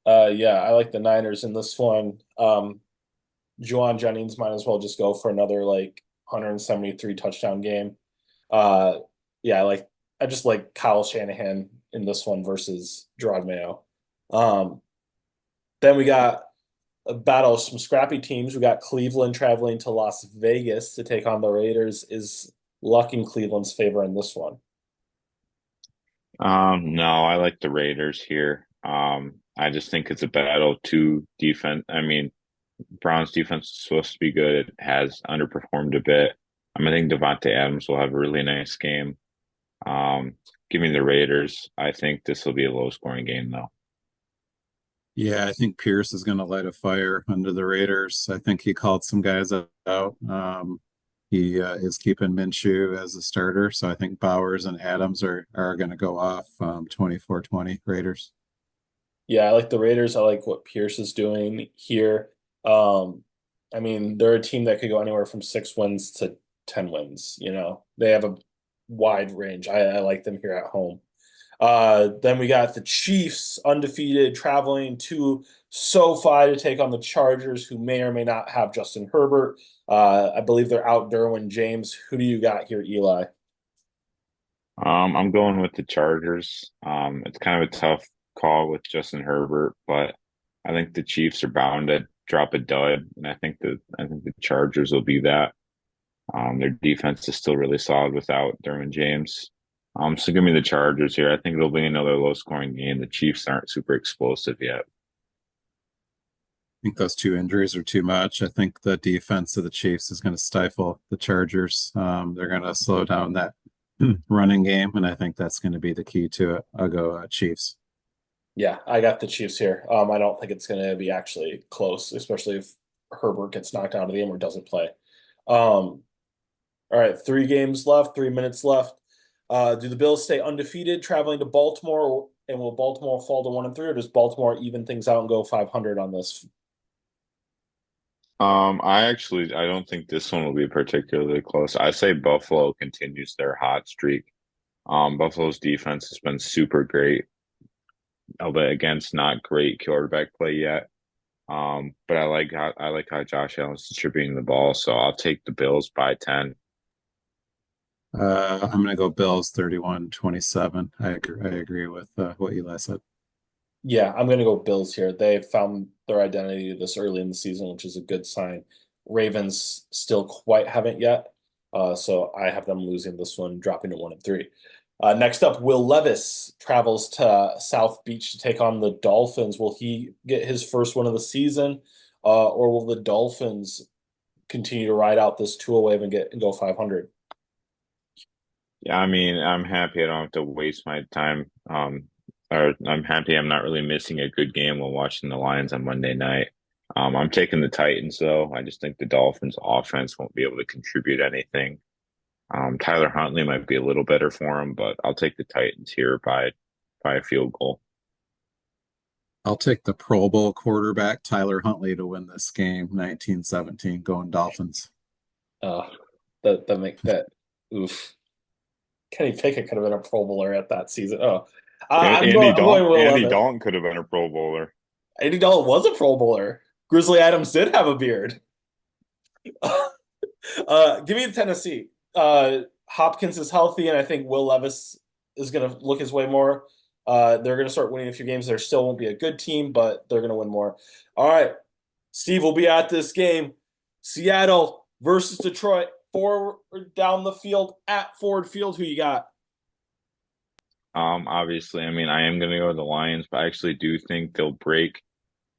Yeah, I like the Niners in this one. Juwan Jennings might as well just go for another 173 touchdown game. Yeah, I just like Kyle Shanahan in this one versus Gerard Mayo. Then we got a battle of some scrappy teams. We got Cleveland traveling to Las Vegas to take on the Raiders. Is luck in Cleveland's favor in this one? No, I like the Raiders here. I just think it's a battle of two defense. I mean, Browns defense is supposed to be good. It has underperformed a bit. I think Devontae Adams will have a really nice game. Give me the Raiders. I think this will be a low scoring game though. Yeah, I think Pierce is going to light a fire under the Raiders. I think he called some guys out. He is keeping Minshew as a starter, so I think Bowers and Adams are going to go off 24-20 Raiders. Yeah, I like the Raiders. I like what Pierce is doing here. I mean, they're a team that could go anywhere from 6 wins to 10 wins. They have a wide range. I like them here at home. Then we got the Chiefs, undefeated, traveling to SoFi to take on the Chargers, who may or may not have Justin Herbert. I believe they're out Derwin James. Who do you got here, Eli? I'm going with the Chargers. It's kind of a tough call with Justin Herbert, but I think the Chiefs are bound to drop a dud, and I think the Chargers will be that. Their defense is still really solid without Derwin James. So give me the Chargers here. I think it'll be another low-scoring game. The Chiefs aren't super explosive yet. I think those two injuries are too much. I think the defense of the Chiefs is going to stifle the Chargers. They're going to slow down that running game, and I think that's going to be the key to it. I'll go Chiefs. Yeah, I got the Chiefs here. I don't think it's going to be actually close, especially if Herbert gets knocked out of the game or doesn't play. All right, 3 games left, 3 minutes left. Do the Bills stay undefeated traveling to Baltimore, and will Baltimore fall to 1-3, or does Baltimore even things out and go 500 on this? I don't think this one will be particularly close. I say Buffalo continues their hot streak. Buffalo's defense has been super great, although against not great quarterback play yet. But I like how Josh Allen's distributing the ball, so I'll take the Bills by 10. I'm going to go Bills 31-27. I agree with what Eli said. Yeah, I'm going to go Bills here. They found their identity this early in the season, which is a good sign. Ravens still quite haven't yet. So I have them losing this one, dropping to 1-3. Next up, Will Levis travels to South Beach to take on the Dolphins. Will he get his first win of the season, or will the Dolphins continue to ride out this Tua wave and go 500? Yeah, I mean, I'm happy I don't have to waste my time. Or I'm happy I'm not really missing a good game while watching the Lions on Monday night. I'm taking the Titans though. I just think the Dolphins offense won't be able to contribute anything. Tyler Huntley might be a little better for him, but I'll take the Titans here by a field goal. I'll take the Pro Bowl quarterback Tyler Huntley to win this game, 19-17, going Dolphins. That make that oof. Kenny Pickett could have been a Pro Bowler at that season. I'm going Will Andy Levis. Dalton could have been a Pro Bowler. Andy Dalton was a Pro Bowler. Grizzly Adams did have a beard. Give me Tennessee. Hopkins is healthy, and I think Will Levis is going to look his way more. They're going to start winning a few games. There still won't be a good team, but they're going to win more. All right. Steve will be at this game. Seattle versus Detroit. Forward down the field at Ford Field. Who you got? Obviously, I mean, I am going to go with the Lions, but I actually do think they'll break.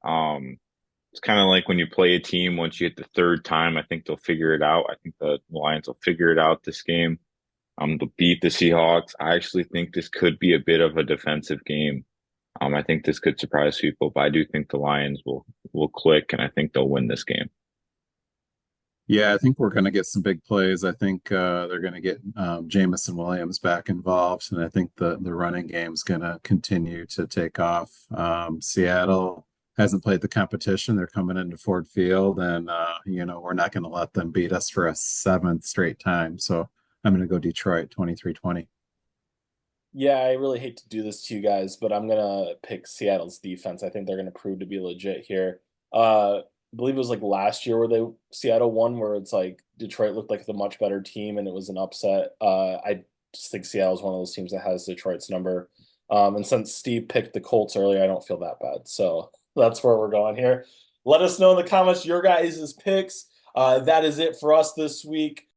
It's kind of like when you play a team, once you hit the third time, I think they'll figure it out. I think the Lions will figure it out this game. They'll beat the Seahawks. I actually think this could be a bit of a defensive game. I think this could surprise people, but I do think the Lions will click, and I think they'll win this game. Yeah, I think we're going to get some big plays. I think they're going to get Jamison Williams back involved, and I think the running game's going to continue to take off. Seattle hasn't played the competition. They're coming into Ford Field, and we're not going to let them beat us for a 7th straight time. So I'm going to go Detroit 23-20. Yeah, I really hate to do this to you guys, but I'm going to pick Seattle's defense. I think they're going to prove to be legit here. I believe it was like last year where Seattle won, where it's like Detroit looked like the much better team and it was an upset. I just think Seattle is one of those teams that has Detroit's number. And since Steve picked the Colts earlier, I don't feel that bad. So that's where we're going here. Let us know in the comments your guys' picks. That is it for us this week.